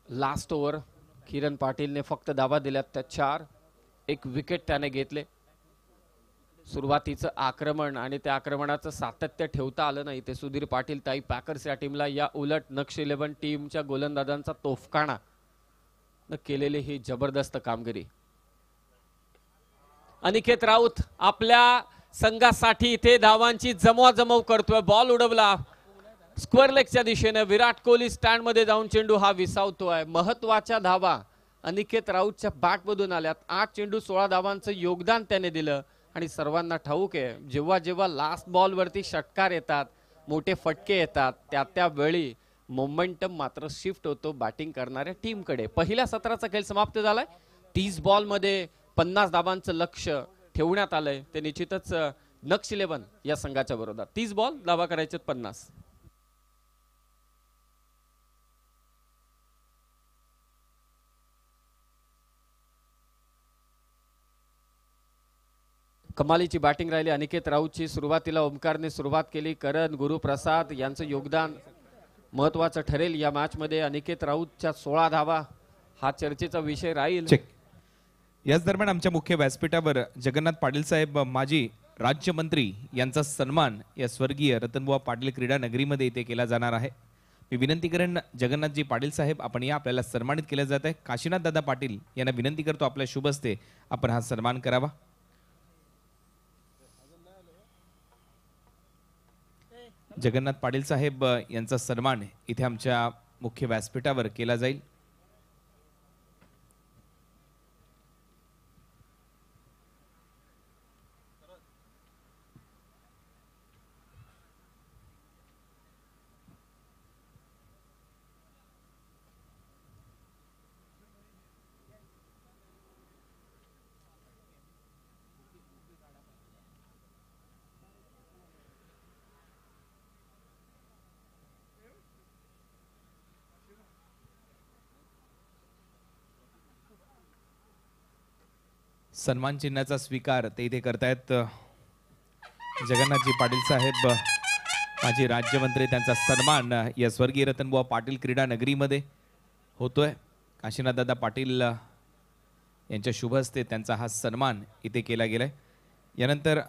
लास्ट ओव्हर किरण पाटीलने फक्त धावा दिल्यात त्या 4. एक विकेट त्याने घेतले. सुरुवातीचं आक्रमण आणि त्या आक्रमणाचं सातत्य ठेवता आलं नाही ते सुधीर पाटील ताई पॅकर्स या टीमला. या उलट नक्ष 11 टीमच्या गोलंदाजांचा तोफखाना न केलेली ही जबरदस्त कामगिरी. अनिकेत राऊत आपल्या संघासाठी इथे धावांची जमवाजमव करतोय. बॉल उडवला स्क्वेअर लेगच्या दिशेने. विराट कोहली स्टँड मध्ये जाऊन चेंडू हा विसावतोय. महत्वाच्या धावा अनिकेत राऊतच्या बॅटमधून आल्यात. 8 चेंडू 16 धावांचं योगदान त्याने दिलं आणि सर्वांना ठाऊक आहे जेव्हा जेव्हा लास्ट बॉलवरती षटकार येतात, मोठे फटके येतात, त्या वेळी मोमेंटम मात्र शिफ्ट होतो बॅटिंग करणाऱ्या टीमकडे. पहिल्या सत्राचा खेळ समाप्त झालाय. 30 बॉलमध्ये 50 धावांचं लक्ष ठेवण्यात आलंय. ते निश्चितच नक्स 11 या संघाच्या विरोधात 30 बॉल धावा करायचे 50. कमालीची बॅटिंग राहिली अनिकेत राऊतची. सुरुवातीला ओमकारने सुरुवात केली. करण, गुरुप्रसाद यांचं योगदान महत्वाचं ठरेल या मॅच मध्ये. अनिकेत राऊतच्या 16 धावा हा चर्चेचा विषय राहील. चेक. याच दरम्यान आमच्या मुख्य व्यासपीठावर जगन्नाथ पाटील साहेब माजी राज्यमंत्री यांचा सन्मान या स्वर्गीय रतनबुवा पाटील क्रीडा नगरीमध्ये इथे केला जाणार आहे. मी विनंती करेन जगन्नाथजी पाटील साहेब आपण या आपल्याला सन्मानित केलं जात आहे. काशीनाथ दादा पाटील यांना विनंती करतो आपल्या शुभ हस्ते आपण हा सन्मान करावा. जगन्नाथ पाटील साहेब यांचा सन्मान इथे आमच्या मुख्य व्यासपीठावर केला जाईल. सन्मान चिन्हाचा स्वीकार ते इथे करतायत जगन्नाथजी पाटील साहेब माजी राज्यमंत्री. त्यांचा सन्मान या स्वर्गीय रतनबुवा पाटील क्रीडा नगरीमध्ये होतोय. काशीनाथदादा पाटील यांच्या शुभ हस्ते त्यांचा हा सन्मान इथे केला गेलाय. यानंतर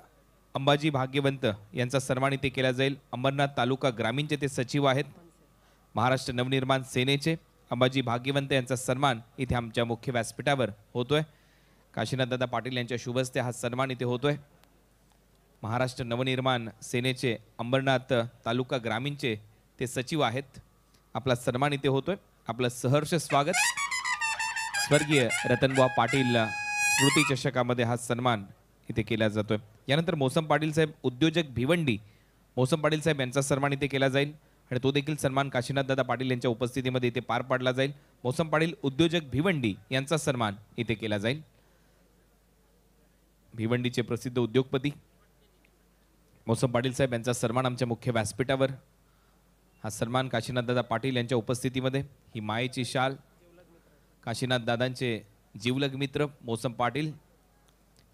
अंबाजी भाग्यवंत यांचा सन्मान इथे केला जाईल. अंबरनाथ तालुका ग्रामीणचे ते सचिव आहेत महाराष्ट्र नवनिर्माण सेनेचे. अंबाजी भाग्यवंत यांचा सन्मान इथे आमच्या मुख्य व्यासपीठावर होतोय. काशीनाथदादा पाटील यांच्या शुभ हस्ते हा सन्मान इथे होतोय. महाराष्ट्र नवनिर्माण सेनेचे अंबरनाथ तालुका ग्रामीणचे ते सचिव आहेत. आपला सन्मान इथे होतोय. आपलं सहर्ष स्वागत. स्वर्गीय रतनबुवा पाटील स्मृती चषकामध्ये हा सन्मान इथे केला जातोय. यानंतर मोसम पाटील साहेब उद्योजक भिवंडी, मोसम पाटील साहेब यांचा सन्मान इथे केला जाईल आणि तो देखील सन्मान काशीनाथदादा पाटील यांच्या उपस्थितीमध्ये इथे पार पाडला जाईल. मोसम पाटील उद्योजक भिवंडी यांचा सन्मान इथे केला जाईल. भिवंडीचे प्रसिद्ध उद्योगपती मोसम पाटील साहेब यांचा सन्मान आमच्या मुख्य व्यासपीठावर. हा सन्मान काशीनाथदादा पाटील यांच्या उपस्थितीमध्ये. ही मायेची शाल काशीनाथ दादांचे जीवलग मित्र मोसम पाटील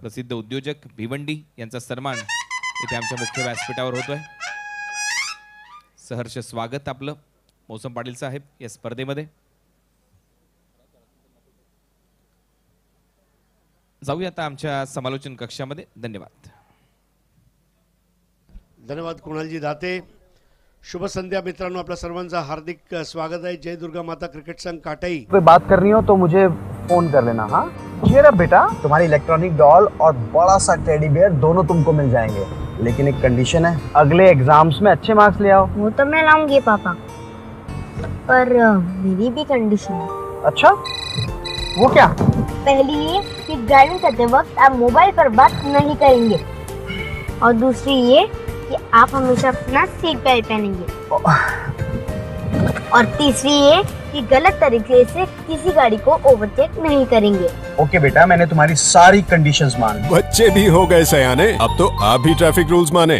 प्रसिद्ध उद्योजक भिवंडी यांचा सन्मान इथे आमच्या मुख्य व्यासपीठावर होतोय. सहर्ष स्वागत आपलं मोसम पाटील साहेब या स्पर्धेमध्ये. जाऊया आता आमच्या समालोचन कक्षामध्ये. धन्यवाद. धन्यवाद कुणालजी दाते. शुभ संध्या मित्रांनो, आपल्या सर्वांचा हार्दिक स्वागत आहे. जय दुर्गा माता क्रिकेट संघ काटाई. कोई बात करनी हो तो मुझे फोन कर लेना. हाँ cheer up बेटा, तुम्हारी इलेक्ट्रॉनिक डॉल और बड़ा सा टेडी बेयर दोनों तुमको मिल जाएंगे, लेकिन एक कंडीशन है, अगले एग्जाम्स में अच्छे मार्क्स ले आओ. वो तो मैं लाऊंगी पापा, पर मेरी भी कंडीशन है. अच्छा, वो क्या? पहली ये कि ड्राइविंग करते वक्त आप मोबाइल पर बात नहीं करेंगे, और दूसरी ये कि आप हमेशा अपना सीट बेल्ट पहनेंगे, और तीसरी ये कि गलत तरीके से किसी गाड़ी को ओवरटेक नहीं करेंगे. ओके बेटा, मैंने तुम्हारी सारी कंडीशंस मान ली. बच्चे भी हो गए सयाने, अब तो आप भी ट्रैफिक रूल्स माने.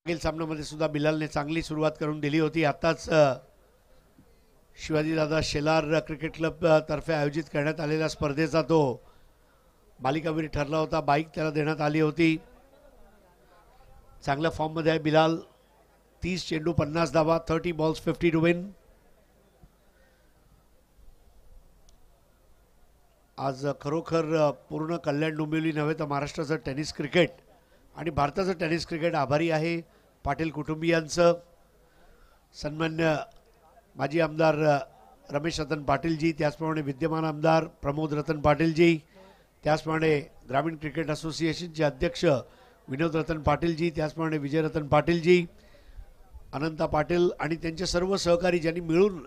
मागील सामन्यामध्ये सुद्धा बिलालने चांगली सुरुवात करून दिली होती. आताच शिवाजीदादा शेलार क्रिकेट क्लब तर्फे आयोजित करण्यात आलेल्या स्पर्धेचा तो मालिकावीर ठरला होता. बाईक त्याला देण्यात आली होती. चांगल्या फॉर्ममध्ये आहे बिलाल. 30 चेंडू 50 धावा, 30 बॉल्स 50 टू विन. आज खरोखर पूर्ण कल्याण डोंबिवली नव्हे तर महाराष्ट्राचं टेनिस क्रिकेट आणि भारताचं टेनिस क्रिकेट आभारी आहे पाटील कुटुंबियांचं. सन्मान्य माजी आमदार रमेश रतन पाटीलजी, त्याचप्रमाणे विद्यमान आमदार प्रमोद रतन पाटीलजी, त्याचप्रमाणे ग्रामीण क्रिकेट असोसिएशनचे अध्यक्ष विनोद रतन पाटीलजी, त्याचप्रमाणे विजय रतन पाटीलजी, अनंता पाटील आणि त्यांचे सर्व सहकारी ज्यांनी मिळून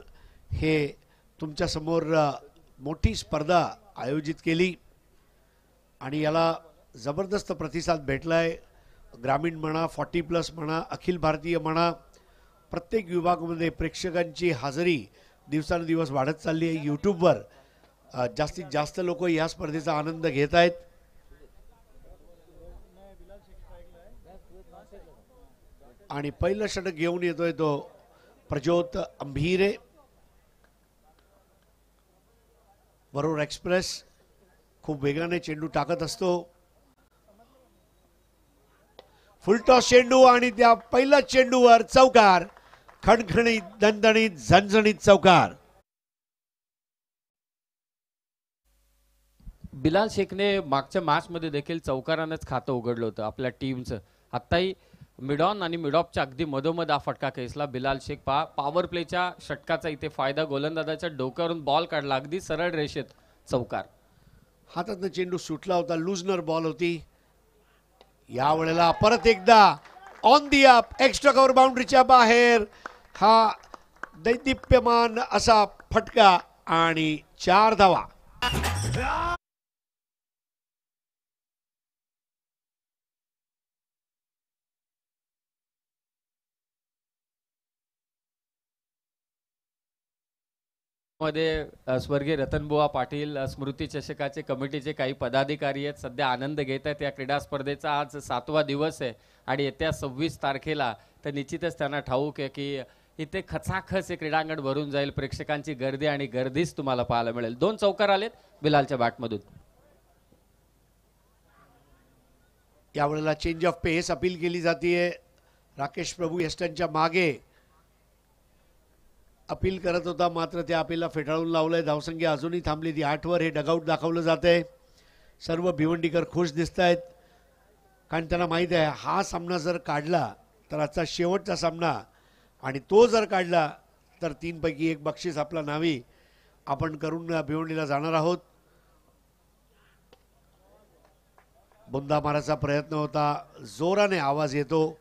हे तुमच्या समोर मोठी स्पर्धा आयोजित केली आणि याला जबरदस्त प्रतिसाद भेटलाय. ग्रामीण म्हणा, 40+ म्हणा, अखिल भारतीय म्हणा, प्रत्येक विभागामध्ये प्रेक्षकांची हजेरी दिवसानुदिवस वाढत चालली आहे. यूट्यूबवर जास्तीत जास्त लोक या स्पर्धेचा आनंद घेत आहेत. आणि पहिलं षटक घेऊन येतोय तो प्रज्योत अंभीरे. बरोबर एक्सप्रेस खूप वेगाने चेंडू टाकत असतो. फुलटॉस चेंडू आणि त्या पहिल्या चेंडूवर चौकार. खणखणीत, दणदणीत, झणझणीत चौकार. बिलाल शेखने मागच्या मॅचमध्ये देखील चौकारानंच खातं उघडलं होतं आपल्या टीमचं. आत्ताही मिडॉन आणि मिडॉपच्या अगदी मधोमध हा फटका खेचला बिलाल शेख. पॉवर प्लेच्या षटकाचा इथे फायदा. गोलंदाजाच्या डोक्यावरून बॉल काढला अगदी सरळ रेषेत चौकार. हातातनं चेंडू सुटला होता, लुजनर बॉल होती. यावेळेला परत एकदा on the up, extra cover बाउंड्रीच्या बाहेर हा दैदिप्यमान असा फटका आणि 4 धावा. मध्ये स्वर्गीय रतनबुवा पाटील स्मृती चषकाचे कमिटीचे काही पदाधिकारी आहेत, सध्या आनंद घेत आहेत. या क्रीडा स्पर्धेचा आज 7वा दिवस आहे आणि येत्या 26 तारखेला तर निश्चितच त्यांना ठाऊक आहे की इथे खचाखच हे क्रीडांगण भरून जाईल. प्रेक्षकांची गर्दी आणि गर्दीच तुम्हाला पाहायला मिळेल. 2 चौकार आलेत बिलालच्या बॅटमधून. यावेळेला चेंज ऑफ पेस अपील केली जाते. राकेश प्रभू यष्टांच्या मागे अपील करत होता, मात्र त्या अपीलला फेटाळून लावलंय. धावसंख्या अजूनही थांबली ती 8वर. हे डगआउट दाखवलं जात आहे. सर्व भिवंडीकर खुश दिसत आहेत, कारण त्यांना माहीत आहे हा सामना जर काढला तर आजचा शेवटचा सामना, आणि तो जर काढला तर 3 पैकी 1 बक्षीस आपला नावी आपण करून भिवंडीला जाणार आहोत. बुंदा मारायचा प्रयत्न होता, जोराने आवाज येतो.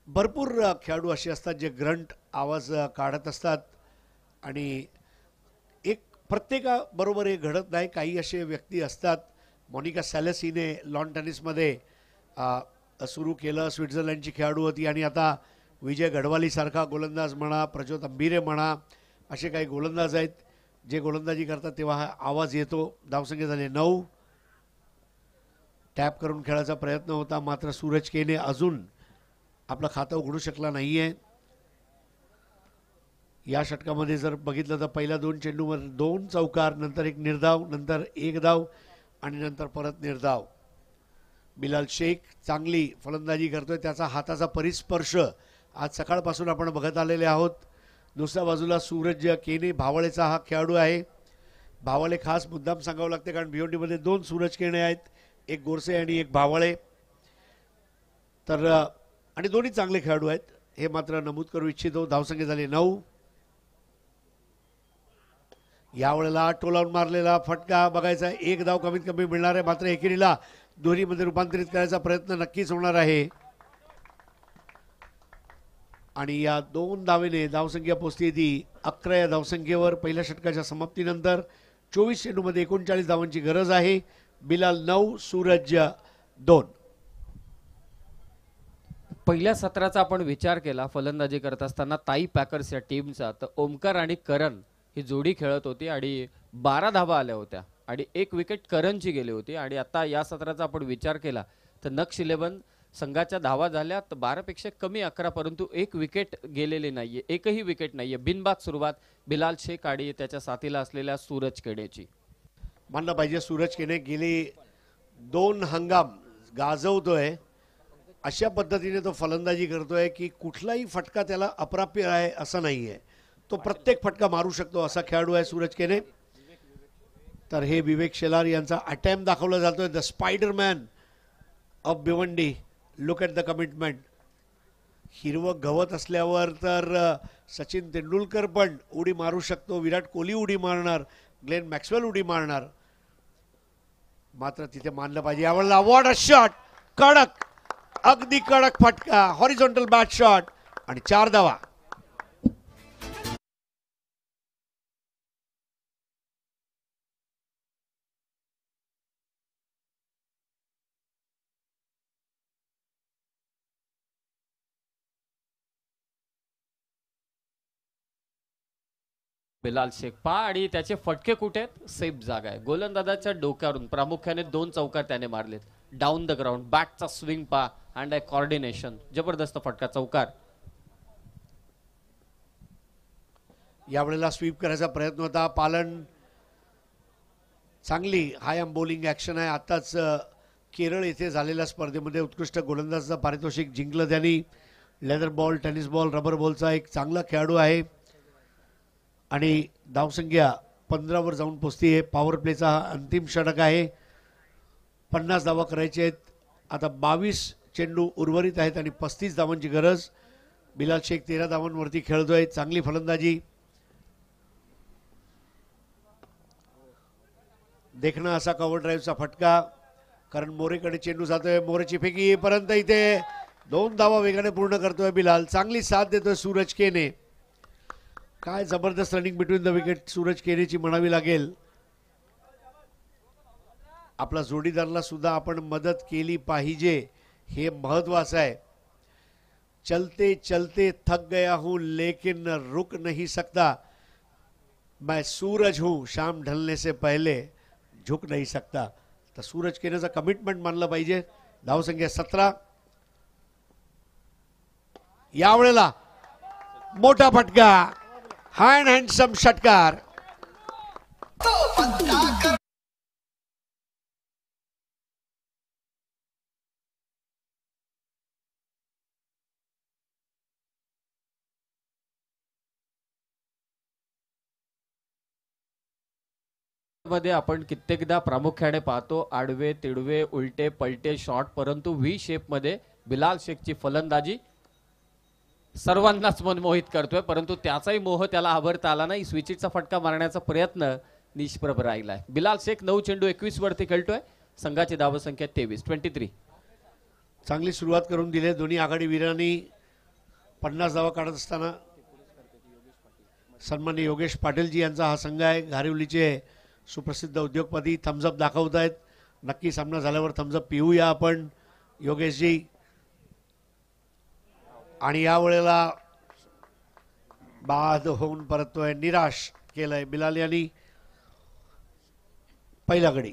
भरपूर खेळाडू असे असतात जे ग्रंट आवाज काढत असतात आणि एक प्रत्येकाबरोबर हे घडत नाही. काही असे व्यक्ती असतात. मोनिका सॅलेस हिने लॉन टेनिसमध्ये सुरू केलं. स्वित्झर्लंडची खेळाडू होती आणि आता विजय गडवालीसारखा गोलंदाज म्हणा, प्रज्योत अंभीरे म्हणा, असे काही गोलंदाज आहेत जे गोलंदाजी करतात तेव्हा हा आवाज येतो. धावसंख्या झाले 9. टॅप करून खेळायचा प्रयत्न होता, मात्र सूरज केने अजून आपलं खातं उघडू शकला नाही आहे. या षटकामध्ये जर बघितलं तर पहिल्या 2 चेंडूवर 2 चौकार, नंतर 1 निर्धाव, नंतर 1 धाव आणि नंतर परत निर्धाव. बिलाल शेख चांगली फलंदाजी करतोय. त्याचा हाताचा परिस्पर्श आज सकाळपासून आपण बघत आलेले आहोत. दुसऱ्या बाजूला सूरज केने भावळेचा हा खेळाडू आहे. भावळे खास मुद्दाम सांगावं लागते कारण भिवंडीमध्ये 2 सूरज केने आहेत, 1 गोरसे आणि 1 भावळे. तर आणि दोन्ही चांगले खेळाडू आहेत हे मात्र नमूद करू इच्छितो. धावसंख्या झाली 9. यावेळेला टोलावून मारलेला फटका बघायचा. 1 धाव कमीत कमी मिळणार आहे, मात्र एकेरीला दोन्हीमध्ये रूपांतरित करायचा प्रयत्न नक्कीच होणार आहे. आणि या 2 धावेने धावसंख्या पोहोचली ती 11 या धावसंख्येवर. पहिल्या षटकाच्या समाप्तीनंतर 24 चेंडूमध्ये 39 धावांची गरज आहे. बिलाल 9, सूरज 2. पहिल्या सत्राचा आपण विचार केला फलंदाजी करत असताना ताई पॅकर्स या टीमचा, तर ओमकार आणि करण ही जोडी खेळत होती आणि 12 धावा आल्या होत्या आणि 1 विकेट करणची गेली होती. आणि आता या सत्राचा आपण विचार केला तर नक्ष 11 संघाच्या धावा झाल्या तर 12 पेक्षा कमी 11, परंतु 1 विकेट गेलेली नाहीये, एकही विकेट नाहीये. बिनबाद सुरुवात बिलाल शेख आणि त्याच्या साथीला असलेल्या सूरज केनेची. मानलं पाहिजे सूरज केने गेले 2 हंगाम गाजवतोय. अशा पद्धतीने तो फलंदाजी करतोय की कुठलाही फटका त्याला अप्राप्य आहे असं नाही आहे. तो प्रत्येक फटका मारू शकतो असा खेळाडू आहे सूरज केने. तर हे विवेक शेलार यांचा अटेम्प्ट दाखवला जातोय. The Spiderman of Bhiwandi. Look at the commitment. हिरवं गवत असल्यावर तर सचिन तेंडुलकर पण उडी मारू शकतो, विराट कोहली उडी मारणार, ग्लेन मॅक्सवेल उडी मारणार, मात्र तिथे मानलं पाहिजे यावेळेला वॉट अ शॉट. कडक, अगदी कडक फटका. हॉरिझॉन्टल बॅट शॉट आणि 4 धावा. बिलाल शेख पहा आणि त्याचे फटके कुठे आहेत, सेफ जागा आहे. गोलंदाजाच्या डोक्यावरून प्रामुख्याने 2 चौकार त्याने मारलेत. डाऊन द ग्राउंड बॅटचा स्विंग पहा अँड कॉर्डिनेशन, जबरदस्त फटका चौकार. यावेळेला स्वीप करायचा प्रयत्न होता. पालन चांगली हाय आर्म बॉलिंग ॲक्शन आहे. आताच केरळ येथे झालेल्या स्पर्धेमध्ये उत्कृष्ट गोलंदाजाचं पारितोषिक जिंकलं त्यांनी. Leather ball, tennis ball, rubber बॉलचा एक चांगला खेळाडू आहे आणि धावसंख्या 15 वर जाऊन पोचती आहे. पॉवर प्लेचा हा अंतिम षटक आहे. 50 धावा करायचे आहेत. आता 22 चेंडू उर्वरित आहेत आणि 35 धावांची गरज. बिलाल शेख 13 धावांवरती खेळतोय. चांगली फलंदाजी. देखणं असा कव्हर ड्राईव्हचा फटका, कारण मोरेकडे चेंडू जातोय. मोरेची फेकी पर्यंत इथे 2 धावा वेगाने पूर्ण करतोय बिलाल. चांगली साथ देतोय सूरज केने. काय जबरदस्त running between the wicket Suraj केनेची म्हणावी लागेल. आपला जोडीदाराला सुद्धा आपण मदत केली पाहिजे, हे महत्वाचं आहे. चलते चलते थक गया हूं लेकिन रुक नहीं सकता, मैं सूरज हूं शाम ढलने से पहले झुक नहीं सकता. तर सूरज केनेचं कमिटमेंट मानलं पाहिजे. धावसंख्या 17. यावेळेला मोठा फटका, हँड हँडसम षटकार. मध्ये आपण कित्येकदा प्रामुख्याने पाहतो आडवे तिडवे उलटे पलटे शॉट, परंतु व्ही शेप मध्ये बिलाल शेखची फलंदाजी सर्वांनाच मनमोहित करतोय. परंतु त्याचाही मोह त्याला आवरता आला नाही. स्विचिटचा फटका मारण्याचा प्रयत्न निष्प्रभ राहिलाय. बिलाल शेख 9 चेंडू 21 वरती खेळतोय. संघाची धावसंख्या 23. चांगली सुरुवात करून दिली दोन्ही आघाडी वीरांनी. 50 धावा काढत असताना सन्माननीय योगेश पाटीलजी यांचा हा संघ आहे. घारिवलीचे सुप्रसिद्ध उद्योगपती थम्सअप दाखवत आहेत. नक्की सामना झाल्यावर थम्सअप पिऊया आपण योगेशजी. आणि यावेळेला बाद होऊन परततोय, निराश केलंय बिलाल यांनी. पहिला गडी.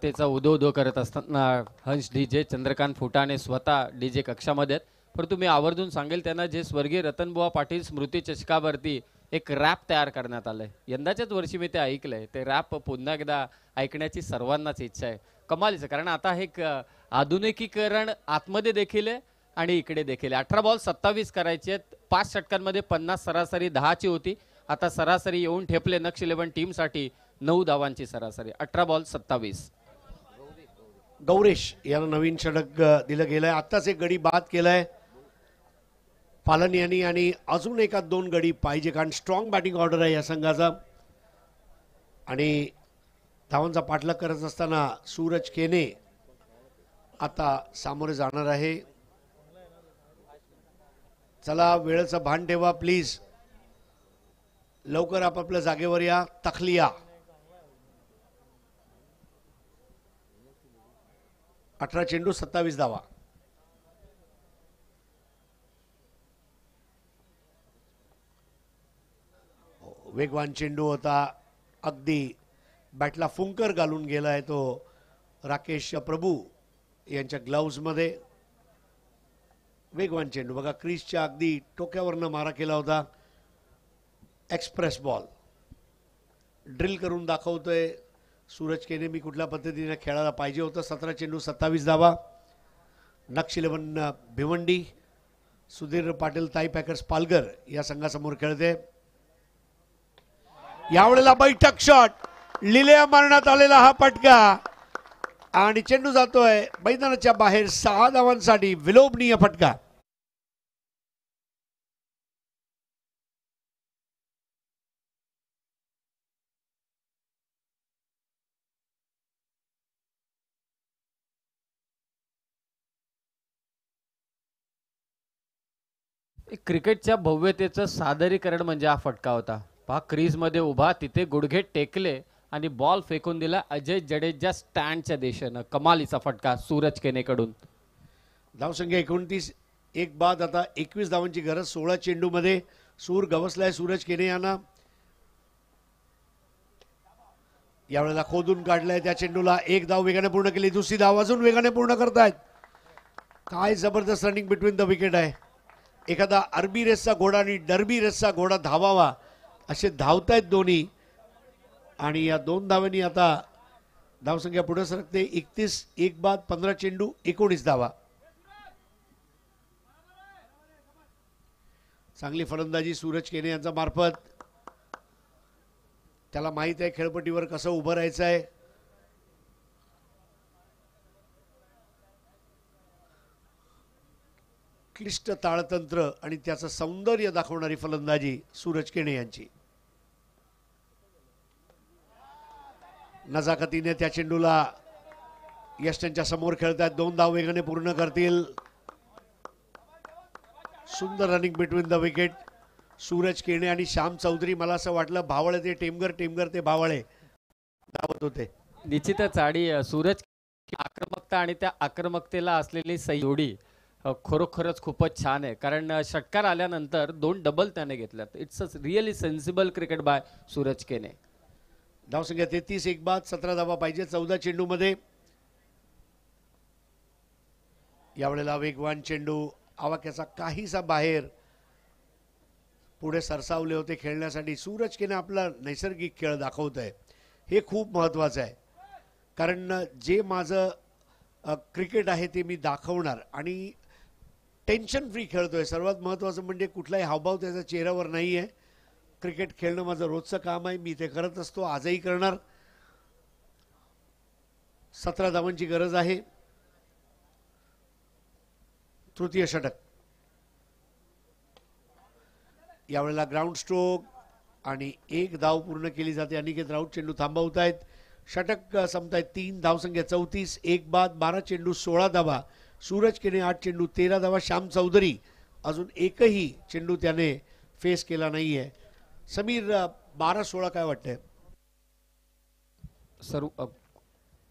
त्याचा उदो उदो करत असताना हंस डीजे, चंद्रकांत फुटाणे स्वतः डीजे कक्षामध्ये आहेत. परंतु मी आवर्जून सांगेल त्यांना जे स्वर्गीय रतनबुवा पाटील स्मृती चषकावरती एक रॅप तयार करण्यात आलंय. यंदाच्याच वर्षी मी ते ऐकलंय. ते रॅप पुन्हा एकदा ऐकण्याची सर्वांनाच इच्छा आहे. कमालीचं, कारण आता हे आधुनिकीकरण आतमध्ये देखील आहे आणि इकडे देखील. 18 बॉल 27 करायचे आहेत. 5 षटकांमध्ये 50 सरासरी 10ची होती. आता सरासरी येऊन ठेपले नक्ष 11 टीमसाठी 9 धावांची सरासरी. 18 बॉल 27. गौरेश यांना नवीन षटक दिलं गेलंय. आत्ताच एक गडी बाद केलाय पालन यांनी आणि अजून 1-2 गडी पाहिजे, कारण स्ट्रॉंग बॅटिंग ऑर्डर आहे या संघाचा. आणि धावांचा पाठलाग करत असताना सूरज केने आता सामोरे जाणार आहे. चला, वेळेचं भान ठेवा प्लीज. लवकर आपापल्या जागेवर या. तखलिया 18 चेंडू 27 धावा. वेगवान चेंडू होता. अगदी बॅटला फुंकर घालून गेलाय तो राकेश प्रभू. यांच्या ग्लाउजमध्ये वेगवान चेंडू बघा, क्रीजच्या अगदी टोक्यावरनं मारा केला होता. एक्सप्रेस बॉल ड्रिल करून दाखवतोय सूरज केने मी कुठल्या पद्धतीने खेळायला पाहिजे होतं. 17 चेंडू 27 धावा. नक्ष 11 भिवंडी सुधीर पाटील ताई पॅकर्स पालघर या संघासमोर खेळते. यावेळेला बैठक शॉट लिले मारण्यात आलेला हा फटका आणि चेंडू जातोय मैदानाच्या बाहेर 6 धावांसाठी. विलोभनीय फटका. क्रिकेटच्या भव्यतेचं सादरीकरण म्हणजे हा फटका होता. पहा, क्रीजमध्ये उभा, तिथे गुडघे टेकले आणि बॉल फेकून दिला अजय जडेजा स्टँडच्या दिशेनं. कमालीचा फटका सूरज केनेकडून. धावसंख्या 29. एक बाद. आता 21 धावांची गरज. 16 चेंडूमध्ये सूर गवसलाय सूरज केने यांना. यावेळेला खोदून काढलाय त्या चेंडूला. एक धाव वेगाने पूर्ण केली. दुसरी धाव अजून वेगाने पूर्ण करतायत. काय जबरदस्त रनिंग बिटवीन द विकेट आहे. एखादा अरबी रेसचा घोडा आणि डर्बी रेसचा घोडा धावावा असे धावतायत दोन्ही आणि या 2 धावांनी आता धावसंख्या पुढे सरकते. 31. एक बाद. 15 चेंडू 19 धावा. चांगली फलंदाजी सूरज केने यांचा मार्फत. त्याला माहित आहे खेळपट्टीवर कसं उभं राहायचं आहे. क्लिष्ट ताळतंत्र आणि त्याचं सौंदर्य दाखवणारी फलंदाजी सूरज केने यांची. नजाकतीने त्या चेंडूला यश त्यांच्या समोर खेळतात. 2 धाव वेगाने पूर्ण करतील. सुंदर running between the wicket. Suraj केने आणि श्याम चौधरी. मला असं वाटलं भावळे ते टेमगर ते भावळे धावत होते. निश्चितच. आणि सूरज आक्रमकता आणि त्या आक्रमकतेला असलेली जोडी खरोखरच खूपच छान आहे. कारण षटकार आल्यानंतर 2 डबल त्याने घेतल्यात. It's a really sensible cricket bye Suraj केने. धावसंख्या 33. एक बाद. 17 धावा पाहिजे 14 चेंडूमध्ये. यावेळेला वेगवान चेंडू आवाक्याचा काहीसा बाहेर. पुढे सरसावले होते खेळण्यासाठी. सूरज केने आपला नैसर्गिक खेळ दाखवत आहे. हे खूप महत्त्वाचं आहे. कारण जे माझं क्रिकेट आहे ते मी दाखवणार आणि टेन्शन फ्री खेळतोय. सर्वात महत्त्वाचं म्हणजे कुठलाही हावभाव त्याच्या चेहऱ्यावर नाही आहे. क्रिकेट खेळणं माझं रोजचं काम आहे. मी ते करत असतो. आजही करणार. 17 धावांची गरज आहे. तृतीय षटक. यावेळेला ग्राउंड स्ट्रोक आणि 1 धाव पूर्ण केली जाते. अनिकेत राऊत चेंडू थांबवतायत. षटक संपतायत. 3. धावसंख्या 34. एक बाद. 12 चेंडू 16 धावा. सूरज केने 8 चेंडू 13 धावा. श्याम चौधरी अजून एकही चेंडू त्याने फेस केला नाहीये. समीर 12-16 काय वाटतंय?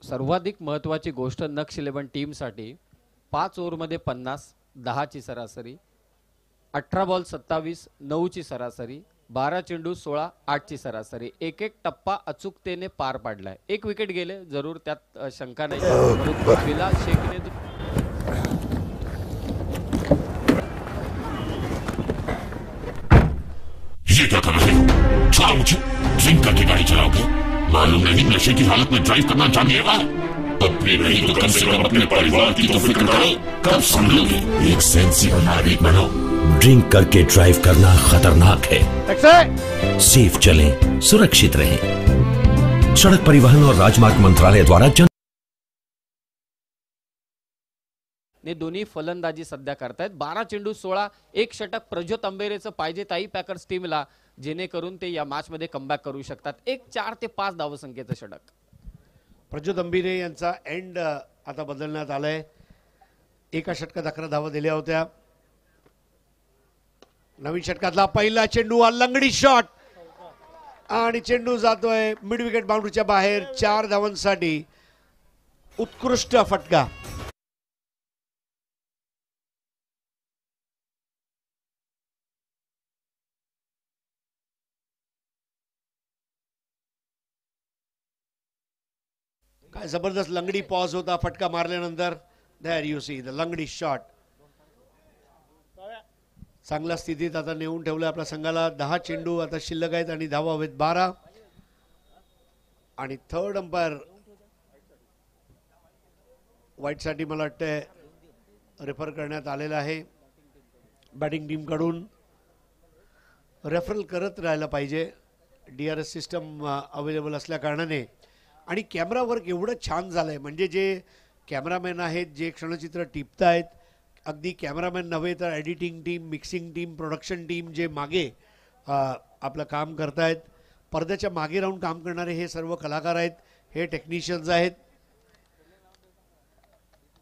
सर्वाधिक महत्त्वाची गोष्ट नक्ष 11 टीमसाठी 5 ओव्हरमध्ये 50, 10ची सरासरी. 18 बॉल 27, 9ची सरासरी. 12 चेंडू 16, 8ची सरासरी. एक टप्पा अचूकतेने पार पाडलाय. 1 विकेट गेले जरूर, त्यात शंका नाही. बिलाल शेखने ये क्या कर रहे हो? छोड़ो मुझे। ड्रिंक करके गाड़ी चलाओगे? मालूम नहीं नशे की हालत में ड्राइव करना जानिएगा। अपनी नहीं तो कम से कम अपने परिवार की तो फिक्र करो। कब संभलोगे? एक सेंसिबल नागरिक बनो। ड्रिंक करके ड्राइव करना खतरनाक है। सेफ चलें, सुरक्षित रहें। सड़क परिवहन और राजमार्ग मंत्रालय द्वारा ने दोन्ही फलंदाजी सध्या करतायत. 12 चेंडू 16, 1 षटक प्रज्योत अंबेरेचं पाहिजे ताई पॅकर्स टीमला, जेणेकरून ते या मॅच मध्ये कमबॅक करू शकतात. 4 ते 5 धावसंख्येचं षटक. प्रज्योत अंबेरे यांचा एंड आता बदलण्यात आलाय. एका षटकात 11 धावा दिल्या होत्या. नवीन षटकातला पहिला चेंडू हा लंगडी शॉट आणि चेंडू जातोय मिड विकेट बाउंड्रीच्या बाहेर. 4 धावांसाठी उत्कृष्ट फटका. काय जबरदस्त लंगडी पॉज होता फटका मारल्यानंतर. There you see the लंगडी शॉट. चांगल्या स्थितीत आता नेऊन ठेवलं आपल्या संघाला. 10 चेंडू आता शिल्लक आहेत आणि धावा हवेत 12. आणि थर्ड अंपायर व्हाईटसाठी मला वाटतंय रेफर करण्यात आलेला आहे. बॅटिंग टीम कडून रेफरल करत राहायला पाहिजे. DRS सिस्टम अवेलेबल असल्या कारणाने. आणि कॅमेरा वर्क एवढं छान झालंय, म्हणजे जे कॅमेरामॅन आहेत जे क्षणचित्र टिपतायत, अगदी कॅमेरामॅन नव्हे तर editing team, mixing team, production team जे मागे आपलं काम करतायत, पडद्याच्या मागे राहून काम करणारे हे सर्व कलाकार आहेत, हे टेक्निशियन्स आहेत.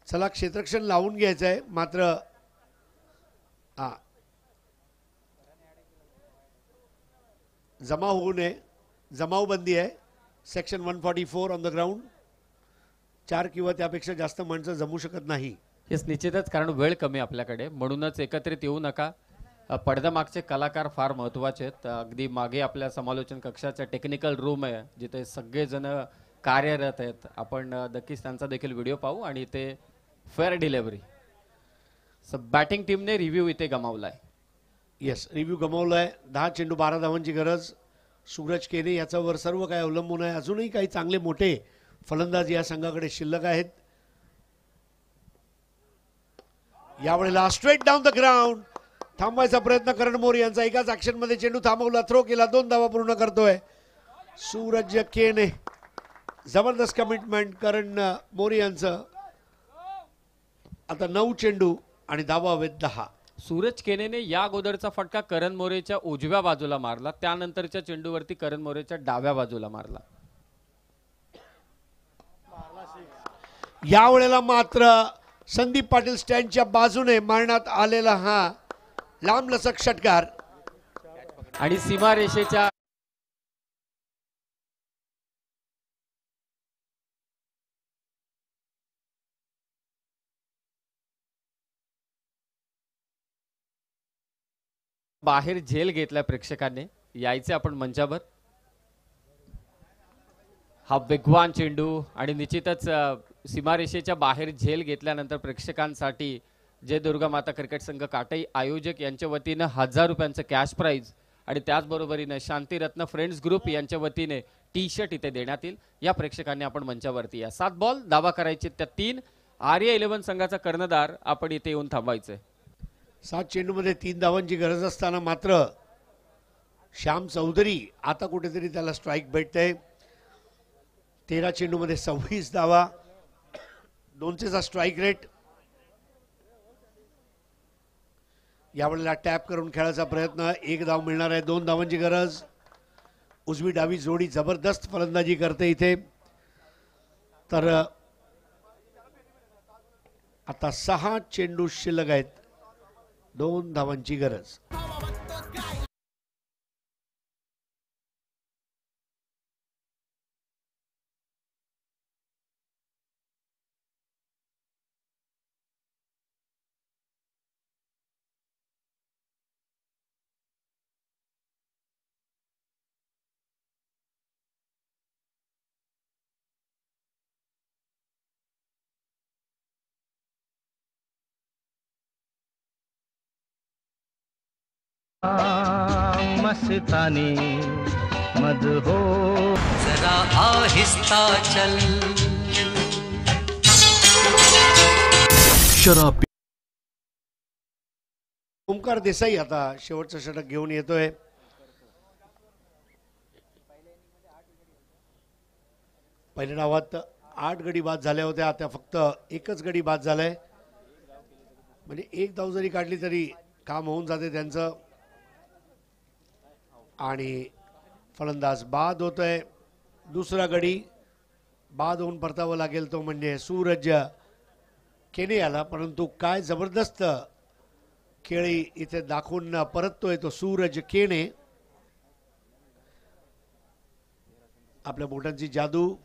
चला क्षेत्ररक्षण लावून घ्यायचं आहे, मात्र जमा होऊ नये, जमावबंदी आहे. Section 144 on the ground. 4 किंवा त्यापेक्षा जास्त माणसं जमू शकत नाही. हेच निश्चितच, कारण वेळ कमी आपल्याकडे, म्हणूनच एकत्रित येऊ नका. पडद्यामागचे कलाकार फार महत्त्वाचे आहेत. अगदी मागे आपल्या समालोचन कक्षाचा टेक्निकल रूम आहे जिथे सगळेजण कार्यरत आहेत. आपण नक्कीच त्यांचा देखील व्हिडिओ पाहू आणि ते फेअर डिलिव्हरी. बॅटिंग टीमने रिव्ह्यू इथे गमावलाय. Yes, review गमावलाय. 10 चेंडू 12 धावांची गरज. सूरज केने याच्यावर सर्व काय अवलंबून आहे. अजूनही काही चांगले मोठे फलंदाज या संघाकडे शिल्लक आहेत. यावेळेला स्ट्रेट डाऊन द ग्राउंड थांबवायचा प्रयत्न करण मोरे यांचा. एकाच ऍक्शन मध्ये चेंडू थांबवला, थ्रो केला, 2 धावा पूर्ण करतोय सूरज केने. जबरदस्त कमिटमेंट करण मोरे यांचं. आता 9 चेंडू आणि धावा हवेत 10. सूरज केनेने या अगोदरचा फटका करण मोरेच्या उजव्या बाजूला मारला, त्यानंतरच्या चेंडूवरती करण मोरेच्या डाव्या बाजूला मारला. यावेळेला मात्र संदीप पाटील स्टँडच्या बाजूने मारण्यात आलेला हा लांबलचक षटकार आणि सीमारेषेच्या बाहेर झेल घेतल्या प्रेक्षकांनी. यायचे आपण मंचावर. हा वेगवान चेंडू आणि निश्चितच सीमारेषेच्या बाहेर झेल घेतल्यानंतर प्रेक्षकांसाठी जय दुर्गा माता क्रिकेट संघ काटई आयोजक यांच्या वतीनं 1000 रुपयांचं कॅश प्राइज आणि त्याचबरोबरीनं शांतिरत्न फ्रेंड्स ग्रुप यांच्या वतीने टी-शर्ट इथे देण्यात येईल. या प्रेक्षकांनी आपण मंचावरती या. 7 बॉल दावा करायचे त्या 3. आर्या 11 संघाचा कर्णधार आपण इथे येऊन थांबायचंय. 7 चेंडूमध्ये 3 धावांची गरज असताना मात्र श्याम चौधरी आता कुठेतरी त्याला स्ट्राईक भेटते. 13 चेंडूमध्ये 26 धावा, 2चा स्ट्राईक रेट. यावेळेला टॅप करून खेळायचा प्रयत्न. 1 धाव मिळणार आहे. 2 धावांची गरज. उजवी डावी जोडी जबरदस्त फलंदाजी करते इथे. तर आता 6 चेंडू शिल्लक आहेत. 2 धावांची गरज. मस्तानी मद हो जरा आहिस्ता चल. शराब. ओमकार देसाई आता शेवटचा षटक घेऊन येतोय. पहिल्या डावात 8 गडी बाद झाल्या होत्या. आता फक्त 1च गडी बाद झालाय. म्हणजे 1 धाव जरी काढली तरी काम होऊन जाते त्यांचं. आणि फलंदाज बाद होतोय. दुसरा गडी बाद होऊन परतावं लागेल तो म्हणजे सूरज केने याला. परंतु काय जबरदस्त खेळी इथे दाखवून परततोय तो सूरज केने. आपल्या बोटांची जादू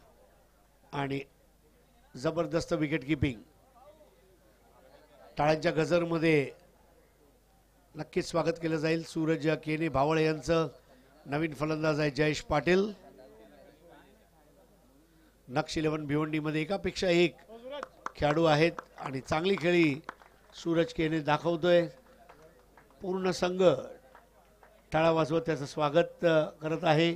आणि जबरदस्त विकेट किपिंग. टाळ्यांच्या गजरमध्ये नक्कीच स्वागत केलं जाईल सूरज केने भावळे यांचं. नवीन फलंदाज आहे जयेश पाटील. नक्ष 11 भिवंडीमध्ये एकापेक्षा एक खेळाडू आहेत आणि चांगली खेळी सूरज केने दाखवतोय. पूर्ण संघ टाळा वाजवत त्याचं स्वागत करत आहे.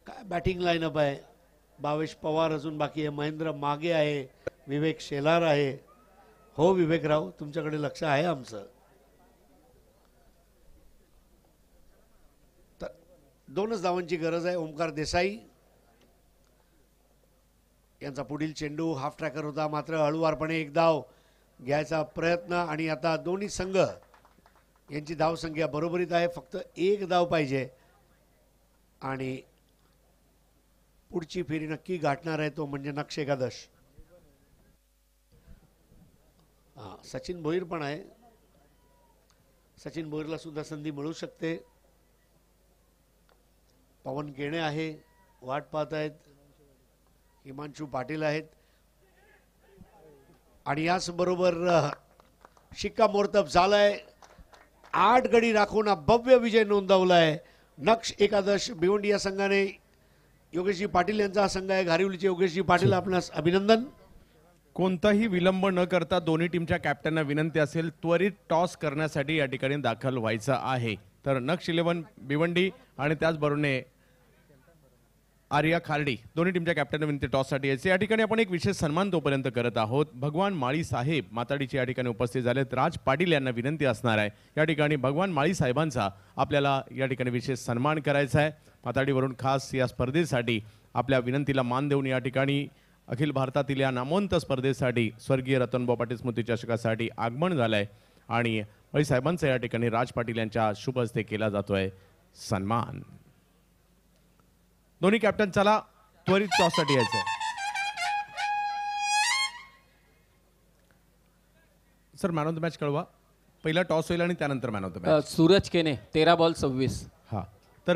काय बॅटिंग लाईनअप आहे. भावेश पवार अजून बाकी आहे, महेंद्र मागे आहे, विवेक शेलार आहे. हो विवेकराव, तुमच्याकडे लक्ष आहे आमचं. तर 2च धावांची गरज आहे. ओमकार देसाई यांचा पुढील चेंडू हाफ ट्रॅकर होता, मात्र हळूवारपणे एक धाव घ्यायचा प्रयत्न. आणि आता दोन्ही संघ यांची धावसंख्या बरोबरीत आहे. फक्त एक धाव पाहिजे आणि पुढची फेरी नक्की गाठणार आहे, तो म्हणजे नक्ष एकादश. सचिन भोईर पण आहे. सचिन भोईरला सुद्धा संधी मिळू शकते. पवन केणे आहे, वाट पाहत आहेत. हिमांशू पाटील आहेत. आणि याचबरोबर शिक्कामोर्तब झालाय. 8 गडी राखून भव्य विजय नोंदवलाय नक्ष एकादश भिवंडी या संघाने. योगेशजी पाटील यांचा हा संघ आहे. घारिवलीचे योगेशजी पाटील, आपणास अभिनंदन. कोणताही विलंब न करता दोन्ही टीमच्या कॅप्टनना विनंती असेल त्वरित टॉस करण्यासाठी या ठिकाणी दाखल व्हायचं आहे. तर नक्ष 11 भिवंडी आणि त्याचबरोबर आर्या खार्डी दोन्ही टीमच्या कॅप्टनना विनंती टॉससाठी यायचे. या ठिकाणी आपण एक विशेष सन्मान तोपर्यंत करत आहोत. भगवान माळी साहेब माताडीचे या ठिकाणी उपस्थित झालेत. राज पाटील यांना विनंती असणार आहे या ठिकाणी भगवान माळी साहेबांचा आपल्याला या ठिकाणी विशेष सन्मान करायचा आहे. माताडीवरून खास या स्पर्धेसाठी आपल्या विनंतीला मान देऊन या ठिकाणी अखिल भारतातील या नामवंत स्पर्धेसाठी स्वर्गीय रतनभाऊ पाटील स्मृती चषकासाठी आगमन झालंय आणि माळी साहेबांचा या ठिकाणी राज पाटील यांच्या शुभ हस्ते केला जातोय सन्मान. दोन्ही कॅप्टन चला त्वरित टॉससाठी यायचं. Sir man of the match कळवा. पहिला टॉस होईल आणि त्यानंतर man of the match. Suraj केने 13 बॉल 26.